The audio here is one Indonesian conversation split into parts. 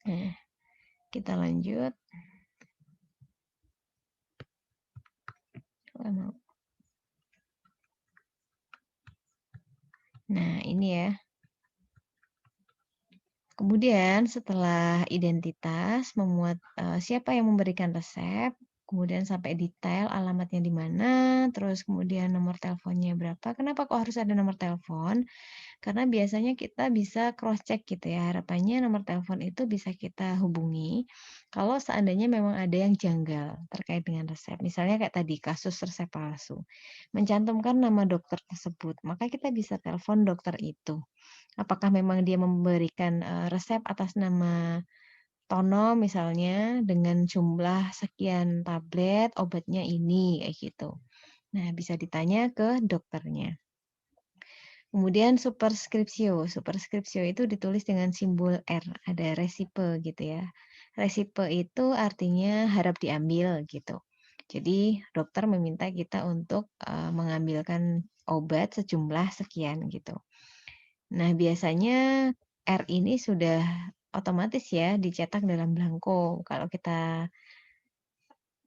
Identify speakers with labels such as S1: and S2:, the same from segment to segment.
S1: Nah, kita lanjut. Nah, ini ya. Kemudian setelah identitas, memuat siapa yang memberikan resep, kemudian sampai detail alamatnya di mana, terus kemudian nomor teleponnya berapa. Kenapa kok harus ada nomor telepon? Karena biasanya kita bisa cross check gitu ya. Harapannya nomor telepon itu bisa kita hubungi kalau seandainya memang ada yang janggal terkait dengan resep. Misalnya kayak tadi kasus resep palsu. Mencantumkan nama dokter tersebut, maka kita bisa telepon dokter itu. Apakah memang dia memberikan, resep atas nama Tono misalnya dengan jumlah sekian tablet, obatnya ini, kayak gitu. Nah, bisa ditanya ke dokternya. Kemudian superskripsio. Superskripsio itu ditulis dengan simbol R, ada resipe gitu ya. Resipe itu artinya harap diambil gitu. Jadi dokter meminta kita untuk, mengambilkan obat sejumlah sekian gitu. Nah, biasanya R ini sudah otomatis ya dicetak dalam belangko. Kalau kita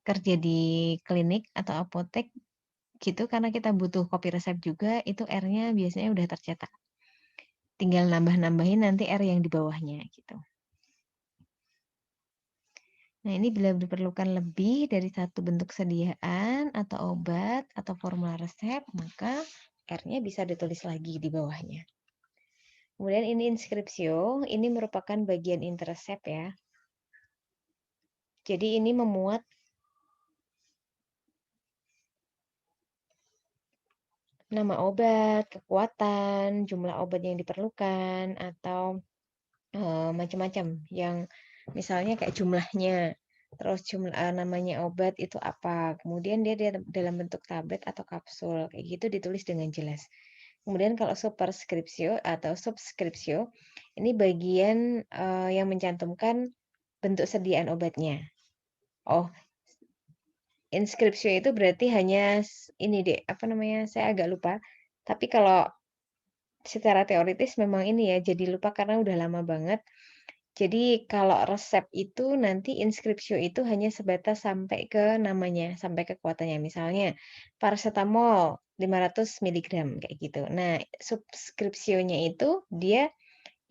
S1: kerja di klinik atau apotek gitu, karena kita butuh kopi resep juga, itu R-nya biasanya udah tercetak. Tinggal nambah-nambahin nanti R yang di bawahnya gitu. Nah, ini bila diperlukan lebih dari satu bentuk sediaan atau obat atau formulah resep, maka R-nya bisa ditulis lagi di bawahnya. Kemudian ini inskripsio, ini merupakan bagian inti resep ya. Jadi ini memuat nama obat, kekuatan, jumlah obat yang diperlukan, atau macam-macam yang misalnya kayak jumlahnya, terus namanya obat itu apa, kemudian dia dalam bentuk tablet atau kapsul, kayak gitu ditulis dengan jelas. Kemudian kalau superskripsio atau subskripsio, ini bagian yang mencantumkan bentuk sediaan obatnya. Oh, inskripsio itu berarti hanya ini deh, apa namanya? Saya agak lupa. Tapi kalau secara teoritis memang ini ya, jadi lupa karena udah lama banget. Jadi kalau resep itu nanti inskripsio itu hanya sebatas sampai ke namanya, sampai kekuatannya. Misalnya paracetamol 500 miligram kayak gitu. Nah, subskripsionya itu dia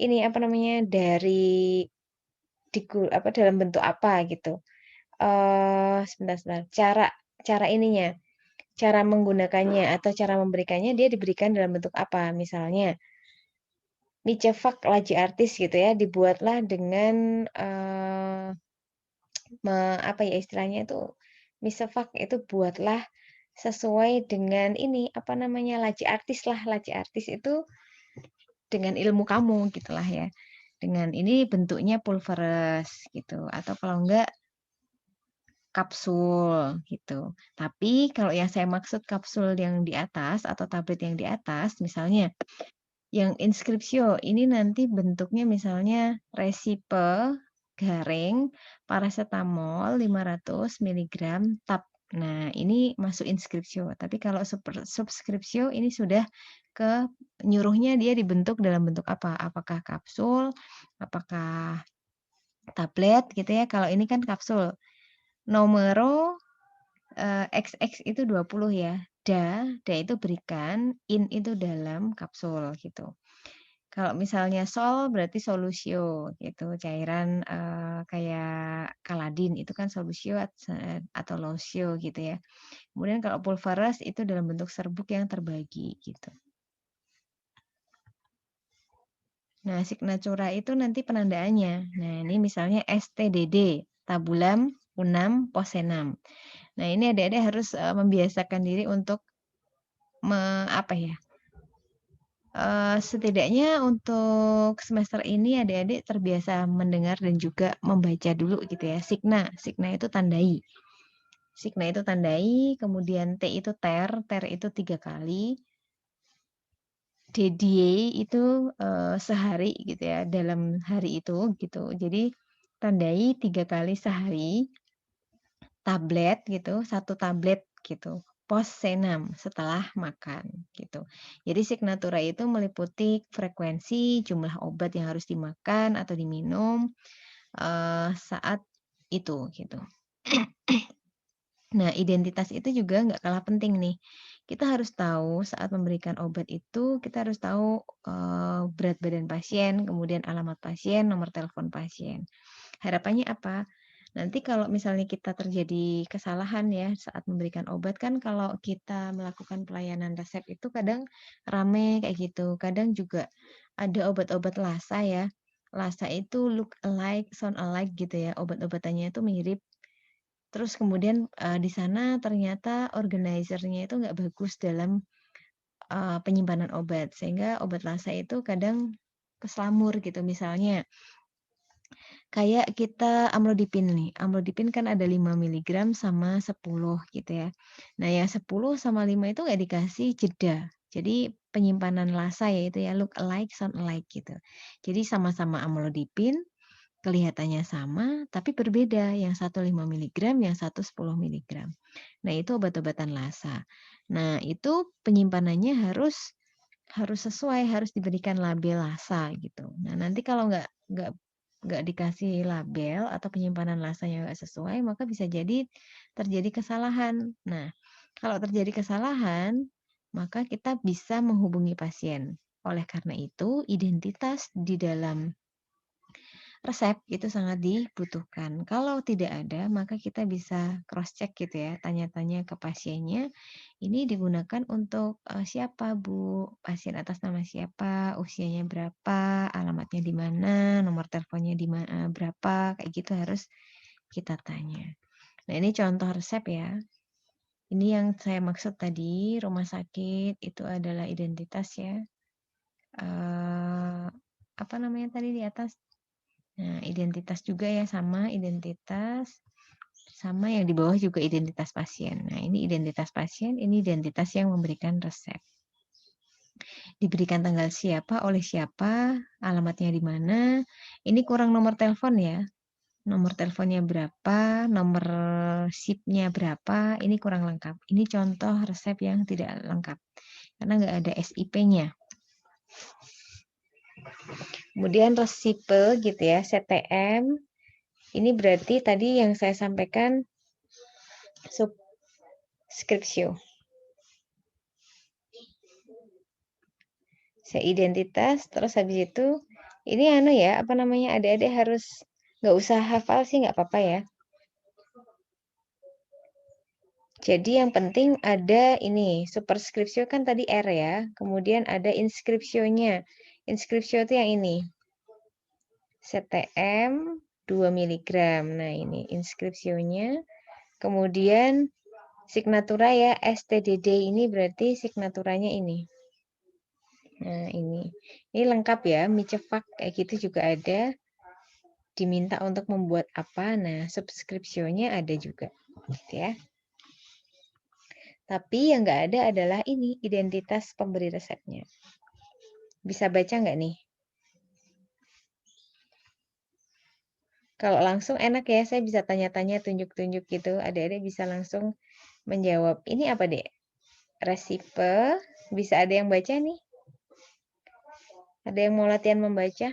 S1: ini apa namanya dari dalam bentuk apa gitu. Sebentar, cara cara ininya, cara menggunakannya atau cara memberikannya dia diberikan dalam bentuk apa. Misalnya Micevac laji artis gitu ya, dibuatlah dengan, apa ya istilahnya itu, Micevac itu buatlah sesuai dengan ini, apa namanya, laji artis lah. Laji artis itu dengan ilmu kamu gitulah ya. Dengan ini bentuknya pulveres gitu, atau kalau enggak kapsul gitu. Tapi kalau yang saya maksud kapsul yang di atas atau tablet yang di atas, misalnya yang inskripsio ini nanti bentuknya misalnya resipe garing paracetamol 500 miligram tab. Nah, ini masuk inskripsio. Tapi kalau subskripsio ini sudah ke nyuruhnya dia dibentuk dalam bentuk apa? Apakah kapsul, apakah tablet gitu ya. Kalau ini kan kapsul. Nomoro XX itu 20 ya. Da itu berikan, in itu dalam kapsul gitu. Kalau misalnya sol berarti solusio gitu, cairan, kayak Caladin itu kan solusio atau losio gitu ya. Kemudian kalau pulveres itu dalam bentuk serbuk yang terbagi gitu. Nah, signatura itu nanti penandaannya. Nah, ini misalnya STDD, tabulam, unam, posenam. Nah, ini adik-adik harus, membiasakan diri untuk apa ya, setidaknya untuk semester ini adik-adik terbiasa mendengar dan juga membaca dulu gitu ya. Signa, signa itu tandai. Signa itu tandai, kemudian T itu ter itu 3 kali. DDA itu, sehari gitu ya, dalam hari itu gitu. Jadi tandai 3 kali sehari, tablet gitu, 1 tablet gitu. post senam, setelah makan, gitu. Jadi signatura itu meliputi frekuensi, jumlah obat yang harus dimakan atau diminum, saat itu, gitu. Nah, identitas itu juga nggak kalah penting nih. Kita harus tahu saat memberikan obat itu, kita harus tahu, berat badan pasien, kemudian alamat pasien, nomor telepon pasien. Harapannya apa? Nanti kalau misalnya kita terjadi kesalahan ya saat memberikan obat kan kalau kita melakukan pelayanan resep itu kadang rame kayak gitu. Kadang juga ada obat-obat Lasa ya. Lasa itu look alike, sound alike gitu ya. Obat-obatannya itu mirip. Terus kemudian, di sana ternyata organizer-nya itu nggak bagus dalam, penyimpanan obat, sehingga obat Lasa itu kadang keslamur gitu. Misalnya, kayak kita amlodipin nih, amlodipin kan ada 5 miligram sama 10 gitu ya. Nah yang 10 sama 5 itu nggak dikasih jeda. Jadi penyimpanan Lasa ya itu ya, look alike, sound alike gitu. Jadi sama-sama amlodipin, kelihatannya sama, tapi berbeda, yang satu 5 miligram, yang satu 10 miligram. Nah, itu obat-obatan Lasa. Nah, itu penyimpanannya harus harus sesuai, harus diberikan label Lasa gitu. Nah, nanti kalau nggak dikasih label atau penyimpanan Lasanya nggak sesuai, maka bisa jadi terjadi kesalahan. Nah, kalau terjadi kesalahan, maka kita bisa menghubungi pasien. Oleh karena itu, identitas di dalam resep itu sangat dibutuhkan. Kalau tidak ada, maka kita bisa cross check gitu ya, tanya-tanya ke pasiennya, ini digunakan untuk, siapa Bu? Pasien atas nama siapa? Usianya berapa? Alamatnya di mana? Nomor teleponnya berapa? Kayak gitu harus kita tanya. Nah, ini contoh resep ya. Ini yang saya maksud tadi, rumah sakit itu adalah identitas ya, apa namanya tadi di atas? Nah, identitas juga ya sama identitas, sama yang di bawah juga identitas pasien. Nah, ini identitas pasien, ini identitas yang memberikan resep. Diberikan tanggal siapa, oleh siapa, alamatnya di mana. Ini kurang nomor telepon ya. Nomor teleponnya berapa, nomor SIP-nya berapa, ini kurang lengkap. Ini contoh resep yang tidak lengkap, karena nggak ada SIP-nya. Kemudian resipe gitu ya, CTM. Ini berarti tadi yang saya sampaikan subscription. Saya identitas, terus habis itu ini ya, apa namanya, adik-adik harus nggak usah hafal sih nggak apa-apa ya. Jadi yang penting ada ini, superscriptio kan tadi R ya, kemudian ada inscriptio-nya. Inscriptio itu yang ini. CTM 2 miligram. Nah, ini inscriptio-nya. Kemudian signatura ya, STDD ini berarti signaturanya ini. Nah, ini. Ini lengkap ya, Micefak kayak gitu juga ada. Diminta untuk membuat apa? Nah, subscription-nya ada juga. Gitu ya. Tapi yang nggak ada adalah ini, identitas pemberi resepnya. Bisa baca nggak nih? Kalau langsung enak ya, saya bisa tanya-tanya, tunjuk-tunjuk gitu. Adik-adik bisa langsung menjawab. Ini apa, Dek? Resipe. Bisa ada yang baca nih? Ada yang mau latihan membaca?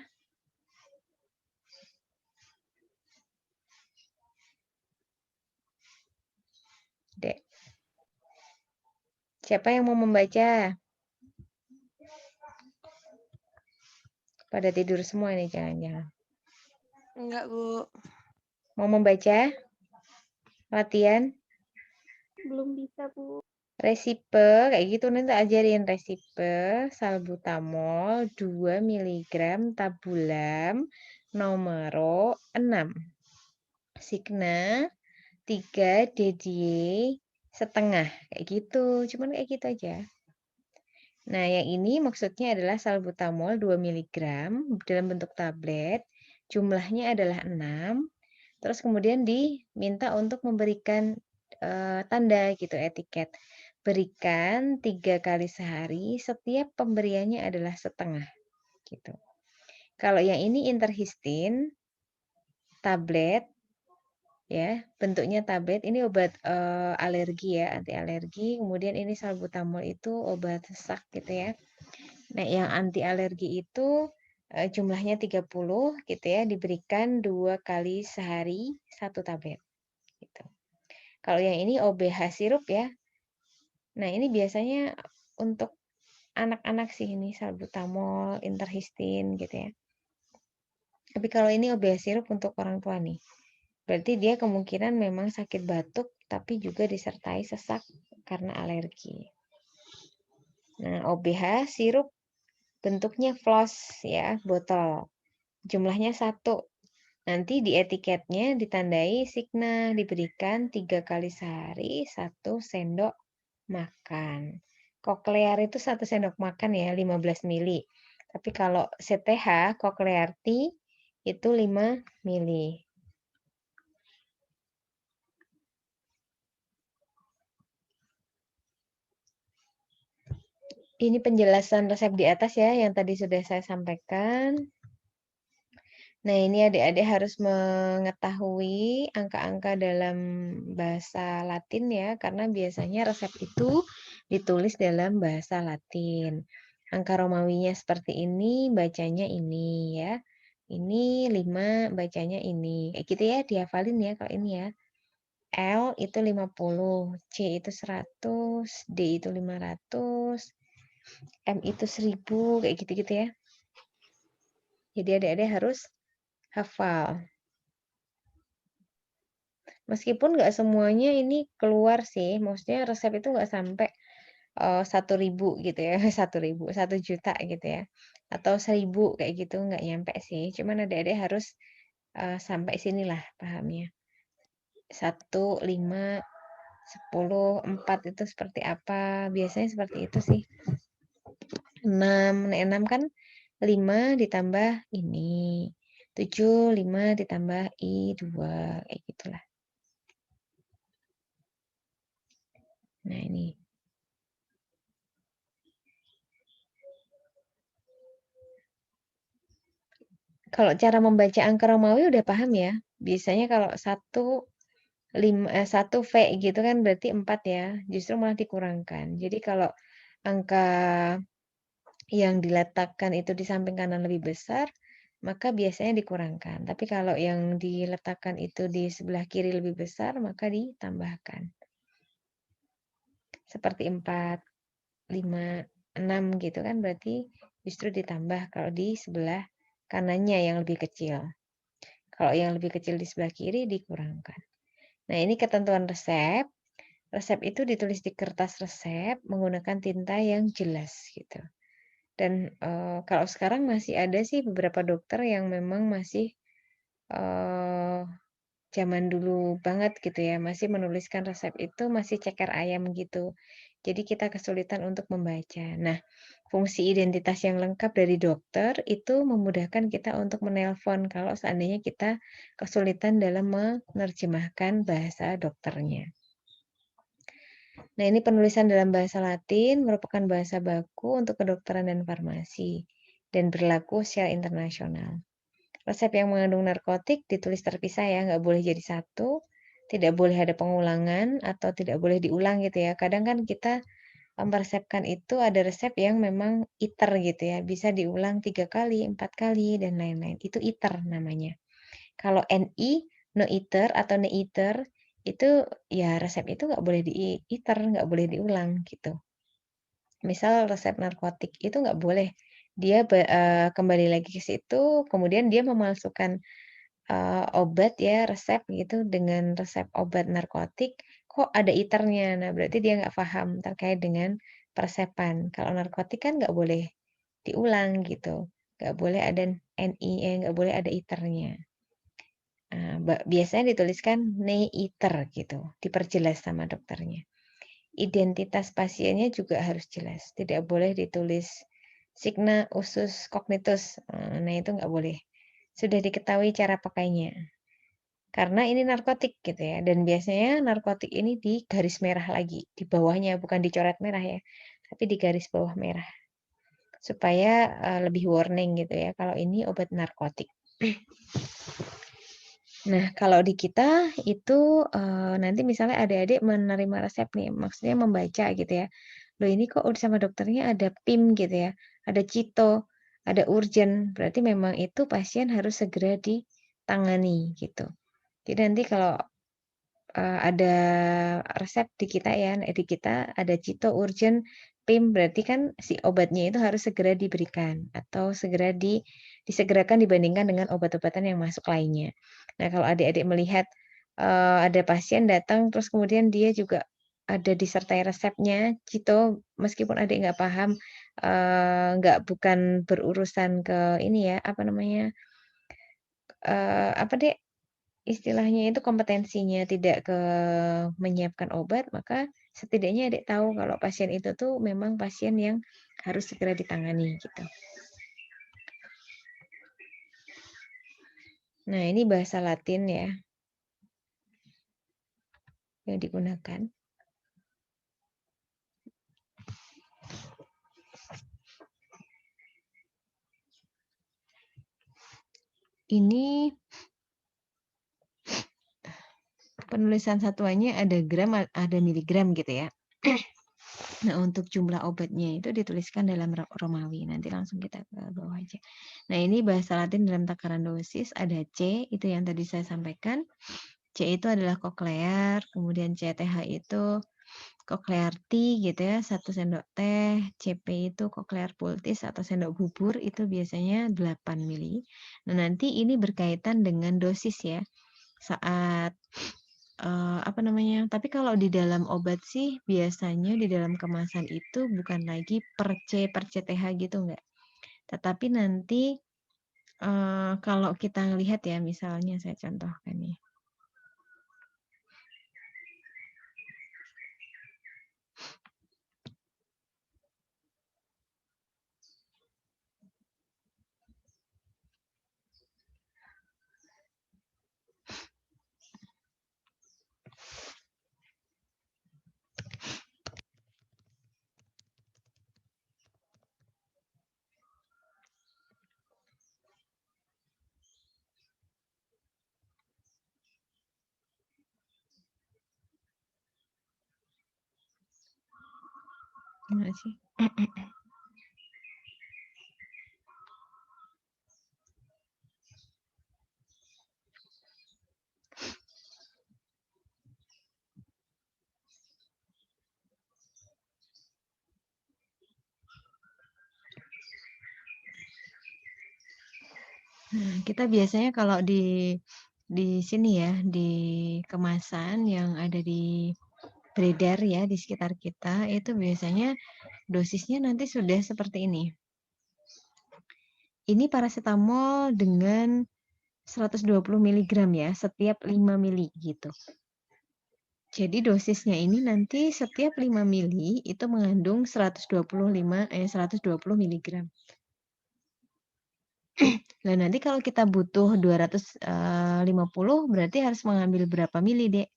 S1: Dek. Siapa yang mau membaca? Pada tidur semua nih, jangan-jangan.
S2: Enggak, Bu.
S1: Mau membaca? Latihan?
S2: Belum bisa, Bu.
S1: Resipe, kayak gitu nanti ajarin resipe salbutamol 2 mg tabulam nomor 6. Signa 3 DDE setengah, kayak gitu. Cuman kayak gitu aja. Nah, yang ini maksudnya adalah salbutamol 2 mg dalam bentuk tablet. Jumlahnya adalah 6. Terus kemudian diminta untuk memberikan tanda gitu, etiket. Berikan 3 kali sehari, setiap pemberiannya adalah setengah gitu. Kalau yang ini interhistin tablet ya, bentuknya tablet. Ini obat alergi ya, anti alergi. Kemudian ini salbutamol itu obat sesak gitu ya. Nah, yang anti alergi itu jumlahnya 30 gitu ya, diberikan 2 kali sehari 1 tablet gitu. Kalau yang ini OBH sirup ya. Nah, ini biasanya untuk anak-anak sih ini salbutamol, interhistin gitu ya. Tapi kalau ini OBH sirup untuk orang tua nih. Berarti dia kemungkinan memang sakit batuk tapi juga disertai sesak karena alergi. Nah, OBH sirup bentuknya floss ya, botol. Jumlahnya 1. Nanti di etiketnya ditandai Signa diberikan 3 kali sehari 1 sendok makan. Cochlear itu 1 sendok makan ya, 15 mili. Tapi kalau CTH, Cochlear Tea itu 5 mili. Ini penjelasan resep di atas ya, yang tadi sudah saya sampaikan. Nah, ini adik-adik harus mengetahui angka-angka dalam bahasa Latin ya, karena biasanya resep itu ditulis dalam bahasa Latin. Angka Romawinya seperti ini, bacanya ini ya. Ini 5, bacanya ini. Kayak gitu ya, dihafalin ya kalau ini ya. L itu 50, C itu 100, D itu 500, M itu 1000, kayak gitu-gitu ya. Jadi adik-adik harus hafal. Meskipun nggak semuanya ini keluar sih, maksudnya resep itu nggak sampai 1.000 gitu ya, 1.000, 1 juta gitu ya, atau 1.000 kayak gitu nggak nyampe sih. Cuman adik-adik harus sampai sinilah pahamnya. 1, 5, 10, 4 itu seperti apa? Biasanya seperti itu sih. 6, 6 kan 5 ditambah ini. 7, 5 ditambah I2, kayak gitulah. Nah, ini. Kalau cara membaca angka Romawi udah paham ya. Biasanya kalau 1 V gitu kan berarti 4 ya. Justru malah dikurangkan. Jadi kalau angka yang diletakkan itu di samping kanan lebih besar, maka biasanya dikurangkan. Tapi kalau yang diletakkan itu di sebelah kiri lebih besar, maka ditambahkan. Seperti 4, 5, 6 gitu kan berarti justru ditambah kalau di sebelah kanannya yang lebih kecil. Kalau yang lebih kecil di sebelah kiri dikurangkan. Nah, ini ketentuan resep. Resep itu ditulis di kertas resep menggunakan tinta yang jelas gitu. Dan kalau sekarang masih ada sih beberapa dokter yang memang masih zaman dulu banget gitu ya, masih menuliskan resep itu masih ceker ayam gitu. Jadi kita kesulitan untuk membaca. Nah, fungsi identitas yang lengkap dari dokter itu memudahkan kita untuk menelpon kalau seandainya kita kesulitan dalam menerjemahkan bahasa dokternya. Nah, ini penulisan dalam bahasa Latin merupakan bahasa baku untuk kedokteran dan farmasi dan berlaku secara internasional. Resep yang mengandung narkotik ditulis terpisah ya, nggak boleh jadi satu, tidak boleh ada pengulangan atau tidak boleh diulang gitu ya. Kadang kan kita meresepkan itu ada resep yang memang iter gitu ya, bisa diulang 3 kali, 4 kali, dan lain-lain. Itu iter namanya. Kalau NI, no iter atau ne iter, itu ya resep itu nggak boleh di-iter, nggak boleh diulang gitu. Misal resep narkotik itu nggak boleh. Dia kembali lagi ke situ, kemudian dia memasukkan obat ya, resep gitu dengan resep obat narkotik, kok ada iternya. Nah, berarti dia nggak paham terkait dengan peresepan. Kalau narkotik kan nggak boleh diulang gitu, nggak boleh ada NI, nggak boleh ada iternya. Biasanya dituliskan neiter gitu, diperjelas sama dokternya. Identitas pasiennya juga harus jelas, tidak boleh ditulis signa, usus, cognitus. Nah, itu nggak boleh. Sudah diketahui cara pakainya. Karena ini narkotik gitu ya, dan biasanya narkotik ini di garis merah lagi, di bawahnya, bukan dicoret merah ya, tapi di garis bawah merah. Supaya lebih warning gitu ya, kalau ini obat narkotik. Nah, kalau di kita itu, nanti misalnya adik-adik menerima resep nih, maksudnya membaca gitu ya. Loh ini kok sama dokternya ada PIM gitu ya, ada cito, ada urgent, berarti memang itu pasien harus segera ditangani gitu. Jadi nanti kalau, ada resep di kita ya, di kita ada cito, urgent, PIM, berarti kan si obatnya itu harus segera diberikan atau segera disegerakan dibandingkan dengan obat-obatan yang masuk lainnya. Nah, kalau adik-adik melihat, ada pasien datang terus kemudian dia juga ada disertai resepnya, cito, meskipun adik nggak paham, nggak bukan berurusan ke ini ya, apa namanya, apa Dek, istilahnya itu kompetensinya tidak ke menyiapkan obat, maka setidaknya adik tahu kalau pasien itu tuh memang pasien yang harus segera ditangani gitu. Nah, ini bahasa Latin ya yang digunakan. Ini penulisan satuannya ada gram, ada miligram gitu ya. Nah, untuk jumlah obatnya itu dituliskan dalam Romawi. Nanti langsung kita ke bawah aja. Nah, ini bahasa Latin dalam takaran dosis ada C, itu yang tadi saya sampaikan. C itu adalah koklear, kemudian CTH itu koklear tea gitu ya, 1 sendok teh, CP itu koklear pultis atau sendok bubur itu biasanya 8 mili. Nah, nanti ini berkaitan dengan dosis ya. Saat apa namanya, tapi kalau di dalam obat sih biasanya di dalam kemasan itu bukan lagi per C per CTH gitu enggak. Tetapi nanti, kalau kita lihat ya misalnya saya contohkan nih. Gimana sih? Nah, kita biasanya kalau di sini ya, di kemasan yang ada di beredar ya di sekitar kita, itu biasanya dosisnya nanti sudah seperti ini. Ini paracetamol dengan 120 miligram ya, setiap 5 mili gitu. Jadi dosisnya ini nanti setiap 5 mili itu mengandung 120 miligram. Nah, nanti kalau kita butuh 250 berarti harus mengambil berapa mili, Dek?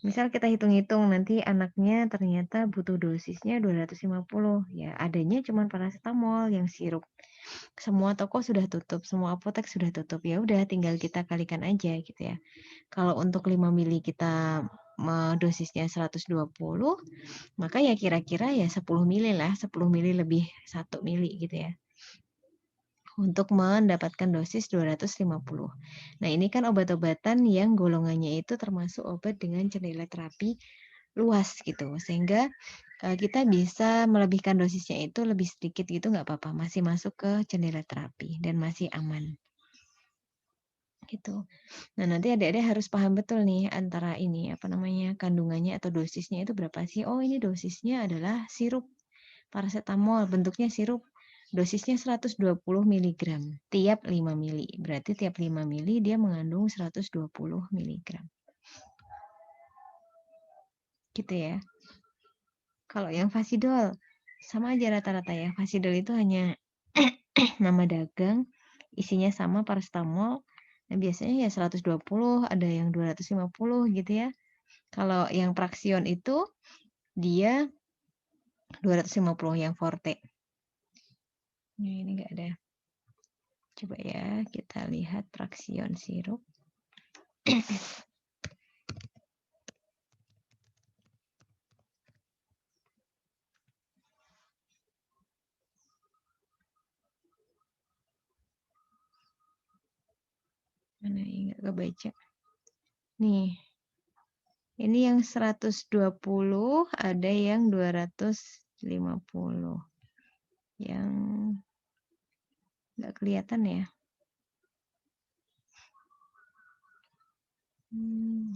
S1: Misal kita hitung-hitung nanti anaknya ternyata butuh dosisnya 250, ya adanya cuma paracetamol yang sirup. Semua toko sudah tutup, semua apotek sudah tutup, ya udah tinggal kita kalikan aja gitu ya. Kalau untuk 5 mili kita dosisnya 120, maka ya kira-kira ya 10 mili lah, 10 mili lebih 1 mili gitu ya. Untuk mendapatkan dosis 250. Nah, ini kan obat-obatan yang golongannya itu termasuk obat dengan jendela terapi luas gitu. Sehingga kita bisa melebihkan dosisnya itu lebih sedikit gitu nggak apa-apa, masih masuk ke jendela terapi dan masih aman. Gitu. Nah, nanti adik-adik harus paham betul nih antara ini, apa namanya, kandungannya atau dosisnya itu berapa sih? Oh, ini dosisnya adalah sirup paracetamol, bentuknya sirup. Dosisnya 120 miligram tiap 5 mili. Berarti tiap 5 mili dia mengandung 120 miligram. Gitu ya. Kalau yang Fasidol, sama aja rata-rata ya. Fasidol itu hanya nama dagang, isinya sama paracetamol. Nah, biasanya ya 120, ada yang 250 gitu ya. Kalau yang Praxion itu dia 250 yang Forte. Nah, ini enggak ada. Coba ya, kita lihat fraksion sirup. Mana ini nggak kebaca. Nih, ini yang 120, ada yang 250. Yang nggak kelihatan ya.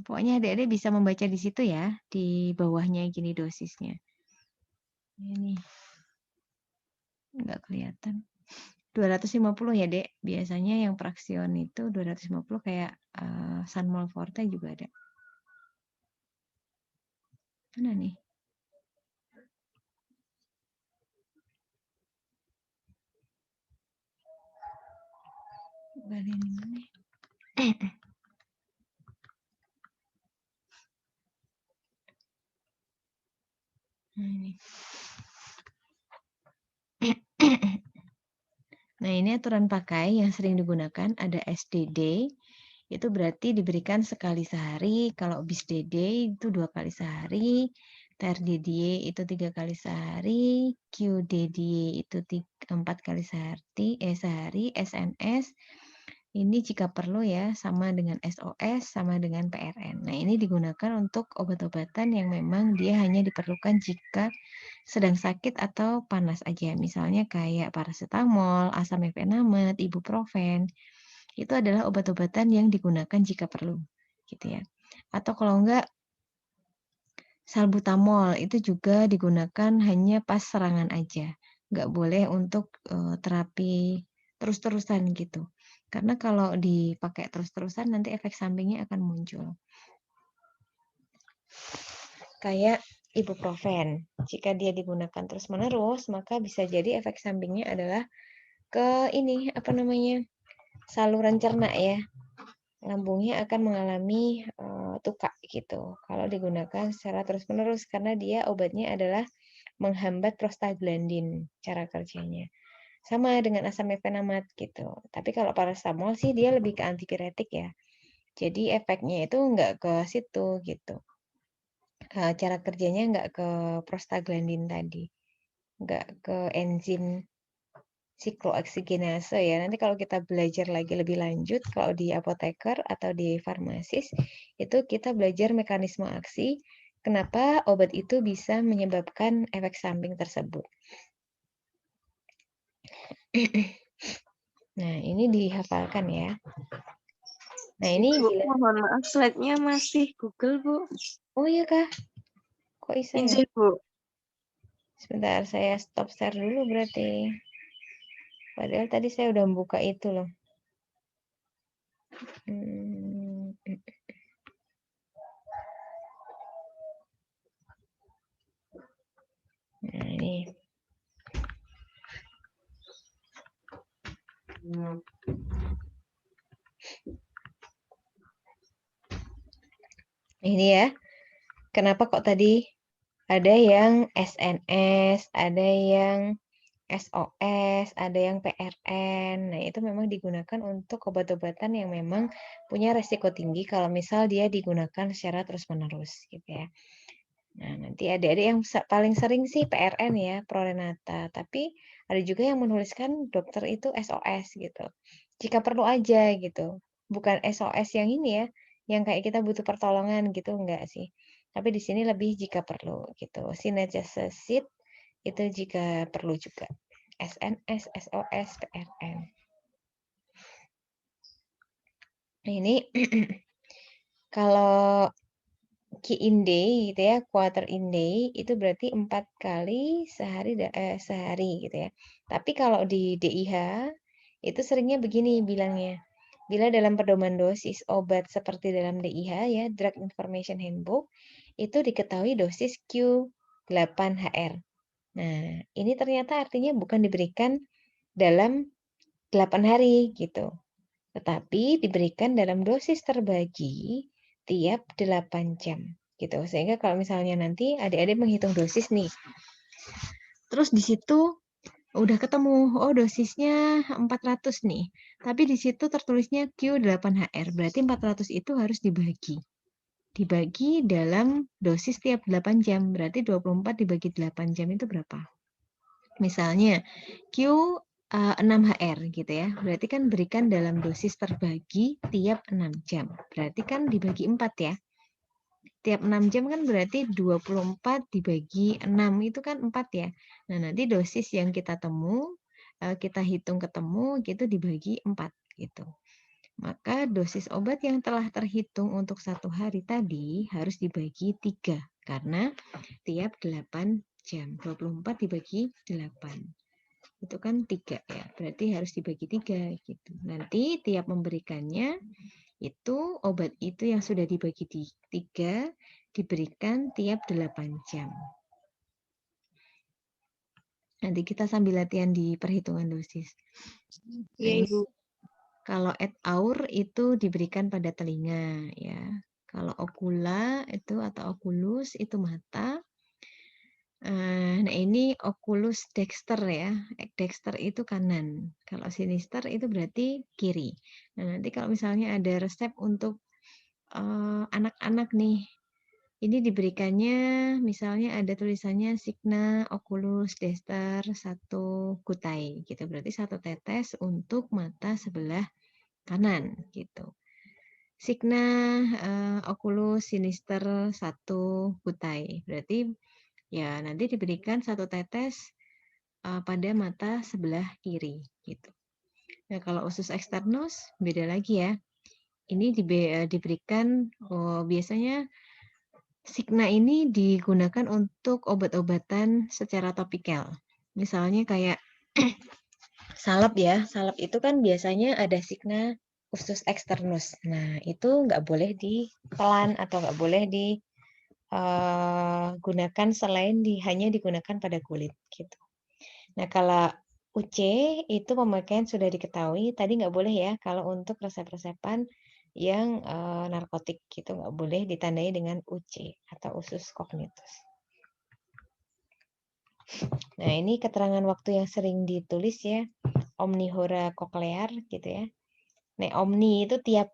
S1: Pokoknya adik-adik bisa membaca di situ ya, di bawahnya gini dosisnya. Ini nggak kelihatan. 250 ya, Dek. Biasanya yang fraksion itu 250 kayak Sanmol Forte juga ada. Mana nih? Ini mana? Nah, ini. Nah, ini aturan pakai yang sering digunakan ada SDD, itu berarti diberikan sekali sehari. Kalau BISDD itu 2 kali sehari, TRDDY itu 3 kali sehari, QDDY itu 4 kali sehari, SNS ini jika perlu ya, sama dengan SOS, sama dengan PRN. Nah, ini digunakan untuk obat-obatan yang memang dia hanya diperlukan jika sedang sakit atau panas aja. Misalnya kayak paracetamol, asam mefenamat, ibuprofen. Itu adalah obat-obatan yang digunakan jika perlu, gitu ya. Atau kalau enggak, salbutamol itu juga digunakan hanya pas serangan aja. Nggak boleh untuk terapi terus-terusan gitu. Karena kalau dipakai terus-terusan nanti efek sampingnya akan muncul. Kayak ibuprofen. Jika dia digunakan terus-menerus, maka bisa jadi efek sampingnya adalah ke ini, apa namanya, saluran cerna ya. Lambungnya akan mengalami tukak gitu. Kalau digunakan secara terus-menerus, karena dia obatnya adalah menghambat prostaglandin cara kerjanya. Sama dengan asam mefenamat gitu. Tapi kalau paracetamol sih dia lebih ke antipiretik ya. Jadi efeknya itu nggak ke situ gitu. Cara kerjanya nggak ke prostaglandin tadi. Nggak ke enzim siklooksiggenase ya. Nanti kalau kita belajar lagi lebih lanjut, kalau di apoteker atau di farmasis, itu kita belajar mekanisme aksi, kenapa obat itu bisa menyebabkan efek samping tersebut. Nah, ini dihafalkan ya. Nah, ini
S2: Bu, mohon maaf, slide-nya masih Google, Bu.
S1: Oh iya kah? Kok bisa ya?
S2: Izin, Bu.
S1: Sebentar, saya stop share dulu berarti. Padahal tadi saya udah buka itu loh. Nah, ini. Ini ya. Kenapa kok tadi ada yang SNS, ada yang SOS, ada yang PRN. Nah, itu memang digunakan untuk obat-obatan yang memang punya resiko tinggi kalau misal dia digunakan secara terus-menerus gitu ya. Nah, nanti adik-adik yang paling sering sih PRN ya, Prorenata. Tapi ada juga yang menuliskan dokter itu SOS gitu. Jika perlu aja gitu. Bukan SOS yang ini ya, yang kayak kita butuh pertolongan gitu, enggak sih. Tapi di sini lebih jika perlu gitu. Sinejasesid itu jika perlu juga. SNS, SOS, PRN. Nah, ini kalau Key in day gitu ya, quarter in day itu berarti 4 kali sehari gitu ya. Tapi kalau di DIH itu seringnya begini bilangnya. Bila dalam pedoman dosis obat seperti dalam DIH ya, Drug Information Handbook, itu diketahui dosis Q8HR. Nah, ini ternyata artinya bukan diberikan dalam 8 hari gitu. Tetapi diberikan dalam dosis terbagi tiap 8 jam gitu. Sehingga kalau misalnya nanti adik-adik menghitung dosis nih. Terus di situ udah ketemu, oh dosisnya 400 nih. Tapi di situ tertulisnya Q8HR, berarti 400 itu harus dibagi. Dibagi dalam dosis tiap 8 jam, berarti 24 dibagi 8 jam itu berapa? Misalnya Q6HR gitu ya, berarti kan berikan dalam dosis terbagi tiap 6 jam. Berarti kan dibagi 4 ya. Tiap 6 jam kan berarti 24 dibagi 6 itu kan 4 ya. Nah, nanti dosis yang kita kita hitung ketemu gitu dibagi 4 gitu. Maka dosis obat yang telah terhitung untuk 1 hari tadi harus dibagi 3 karena tiap 8 jam. 24 dibagi 8. Itu kan 3 ya. Berarti harus dibagi 3 gitu. Nanti tiap memberikannya itu obat itu yang sudah dibagi 3 diberikan tiap 8 jam. Nanti kita sambil latihan di perhitungan dosis. Nah,
S2: Iya, Ibu.
S1: kalau et aur itu diberikan pada telinga ya. Kalau okula itu atau oculus itu mata. Nah, ini oculus dexter ya. Dexter itu kanan. Kalau sinister itu berarti kiri. Nah, nanti kalau misalnya ada resep untuk anak-anak nih, ini diberikannya misalnya ada tulisannya signa oculus dexter 1 kutai gitu. Berarti 1 tetes untuk mata sebelah kanan gitu. Signa oculus sinister 1 kutai. Berarti ya nanti diberikan 1 tetes pada mata sebelah kiri gitu. Nah, kalau usus eksternus beda lagi ya. Ini diberikan biasanya signa ini digunakan untuk obat-obatan secara topikal. Misalnya kayak salep ya. Salep itu kan biasanya ada signa usus eksternus. Nah, itu nggak boleh ditelan atau nggak boleh digunakan selain hanya digunakan pada kulit gitu. Nah, kalau UC itu pemakaian sudah diketahui, tadi nggak boleh ya kalau untuk resep-resepan yang narkotik gitu, nggak boleh ditandai dengan UC atau usus cognitus. Nah, ini keterangan waktu yang sering ditulis ya, omnihora koklear gitu ya. Nah, omni itu tiap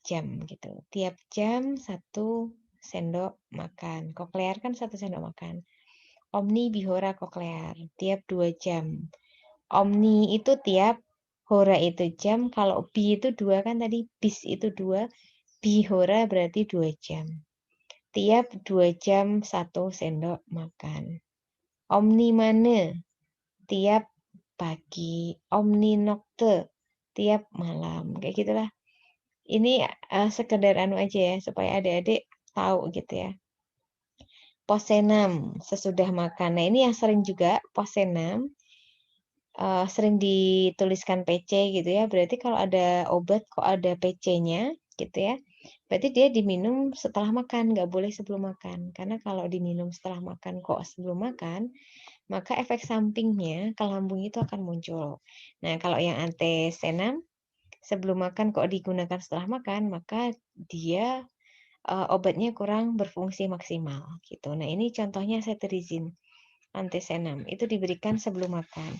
S1: jam gitu. Tiap jam 1 sendok makan. Koklear kan 1 sendok makan. Omni bihora koklear, tiap 2 jam. Omni itu tiap, hora itu jam, kalau bi itu 2 kan tadi, bis itu 2, bihora berarti 2 jam. Tiap 2 jam 1 sendok makan. Omni mane, tiap pagi. Omni nokte, tiap malam. Kayak gitulah. Ini sekedar aja ya, supaya adik-adik tahu gitu ya. Posenam, sesudah makan. Nah, ini yang sering juga, posenam. Sering dituliskan PC gitu ya, berarti kalau ada obat kok ada PC-nya gitu ya, berarti dia diminum setelah makan, nggak boleh sebelum makan. Karena kalau diminum setelah makan kok sebelum makan, maka efek sampingnya ke lambung itu akan muncul. Nah, kalau yang antisenam sebelum makan kok digunakan setelah makan, maka dia obatnya kurang berfungsi maksimal gitu. Nah, ini contohnya cetirizine antisenam itu diberikan sebelum makan.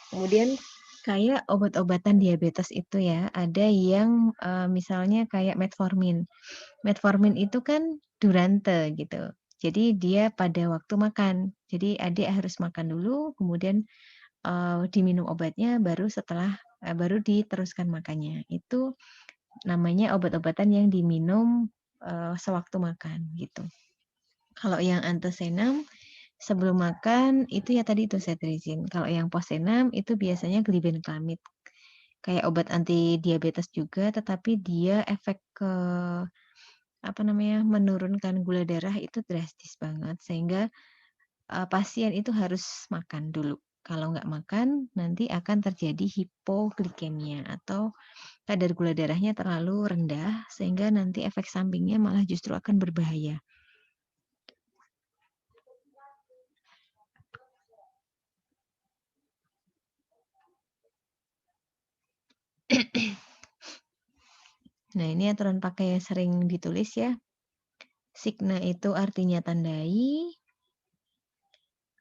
S1: Kemudian kayak obat-obatan diabetes itu ya, ada yang misalnya kayak metformin. Metformin itu kan durante gitu. Jadi dia pada waktu makan. Jadi adik harus makan dulu, kemudian diminum obatnya, baru diteruskan makannya. Itu namanya obat-obatan yang diminum sewaktu makan gitu. Kalau yang antisenam sebelum makan itu ya tadi itu cetirizine. Kalau yang postsenam itu biasanya glibenclamid. Kayak obat anti diabetes juga, tetapi dia efek ke menurunkan gula darah itu drastis banget sehingga pasien itu harus makan dulu. Kalau nggak makan nanti akan terjadi hipoglikemia atau kadar gula darahnya terlalu rendah sehingga nanti efek sampingnya malah justru akan berbahaya. Nah, ini aturan pakai yang sering ditulis ya. Signa itu artinya tandai.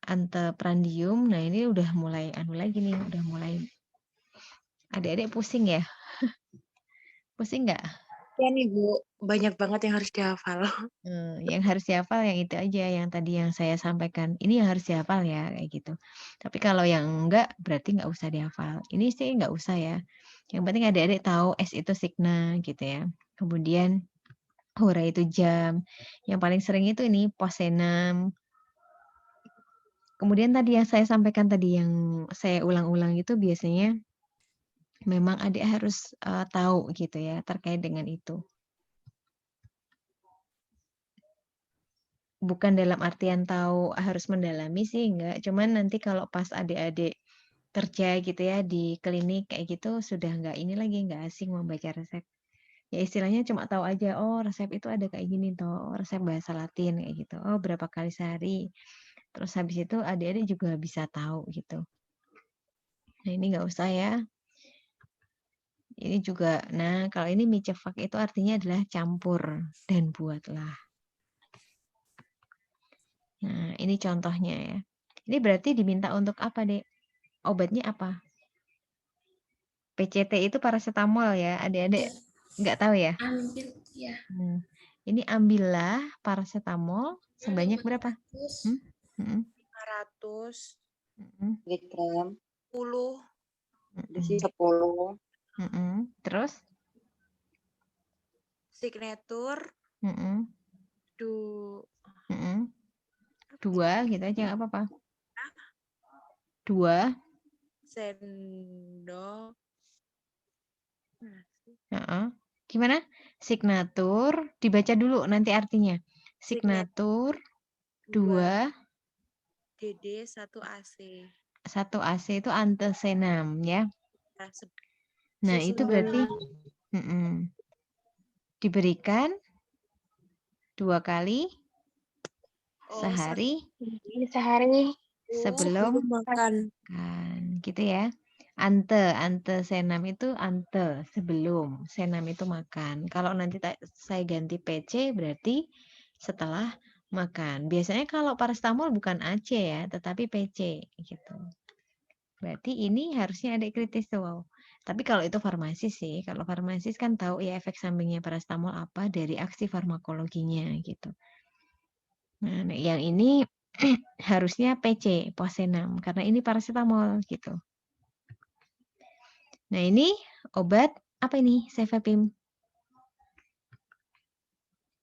S1: Anteprandium, nah ini udah mulai lagi nih, udah mulai Adik-adik pusing ya? Pusing nggak?
S2: Ya nih Bu, banyak banget yang harus dihafal.
S1: Yang harus dihafal yang itu aja, yang tadi yang saya sampaikan, ini yang harus dihafal ya, kayak gitu. Tapi kalau yang enggak, berarti nggak usah dihafal. Ini sih nggak usah ya. Yang penting adik-adik tahu S itu signa gitu ya. Kemudian hora itu jam. Yang paling sering itu ini posenam. Kemudian tadi yang saya sampaikan tadi yang saya ulang-ulang itu biasanya memang adik harus tahu gitu ya terkait dengan itu. Bukan dalam artian tahu harus mendalami sih enggak, cuman nanti kalau pas adik-adik kerja gitu ya di klinik kayak gitu sudah enggak ini lagi, enggak asing membaca resep. Ya istilahnya cuma tahu aja, oh resep itu ada kayak gini toh, oh, resep bahasa Latin kayak gitu. Oh berapa kali sehari. Terus habis itu adik-adik juga bisa tahu gitu. Nah ini enggak usah ya. Ini juga, nah kalau ini mie cefak itu artinya adalah campur dan buatlah. Nah ini contohnya ya. Ini berarti diminta untuk apa, Dek? Obatnya apa? PCT itu paracetamol ya, adik-adik nggak tahu ya?
S3: Ambil ya
S1: Ini ambillah paracetamol sebanyak berapa?
S2: 500 miligram 10 dosis 10.
S1: Terus?
S2: Signature
S1: Dua gitu aja nggak apa-apa. 2
S2: sendok.
S1: Gimana? Signatur dibaca dulu nanti artinya. Signatur 2
S2: DD 1 AC.
S1: 1 AC itu antesenam ya. Nah, itu berarti diberikan 2 kali sehari sebelum
S2: makan.
S1: Gitu ya. Antesenam itu sebelum, senam itu makan. Kalau nanti saya ganti PC berarti setelah makan. Biasanya kalau paracetamol bukan AC ya, tetapi PC gitu. Berarti ini harusnya ada kritis tuh. Wow. Tapi kalau itu farmasis sih, kalau farmasis kan tahu ya efek sampingnya paracetamol apa dari aksi farmakologinya gitu. Nah, yang ini harusnya PC, posenam, karena ini paracetamol gitu. Nah, ini obat apa ini? Cefepime.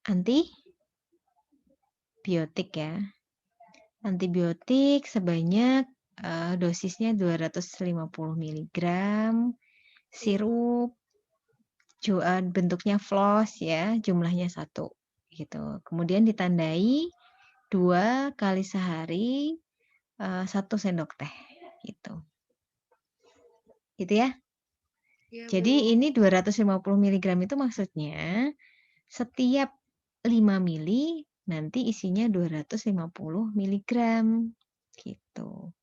S1: Antibiotik ya. Antibiotik sebanyak dosisnya 250 mg, sirup, bentuknya floss ya, jumlahnya 1 gitu. Kemudian ditandai 2 kali sehari 1 sendok teh gitu. Gitu ya. Jadi ini 250 mg itu maksudnya setiap 5 mili nanti isinya 250 mg gitu.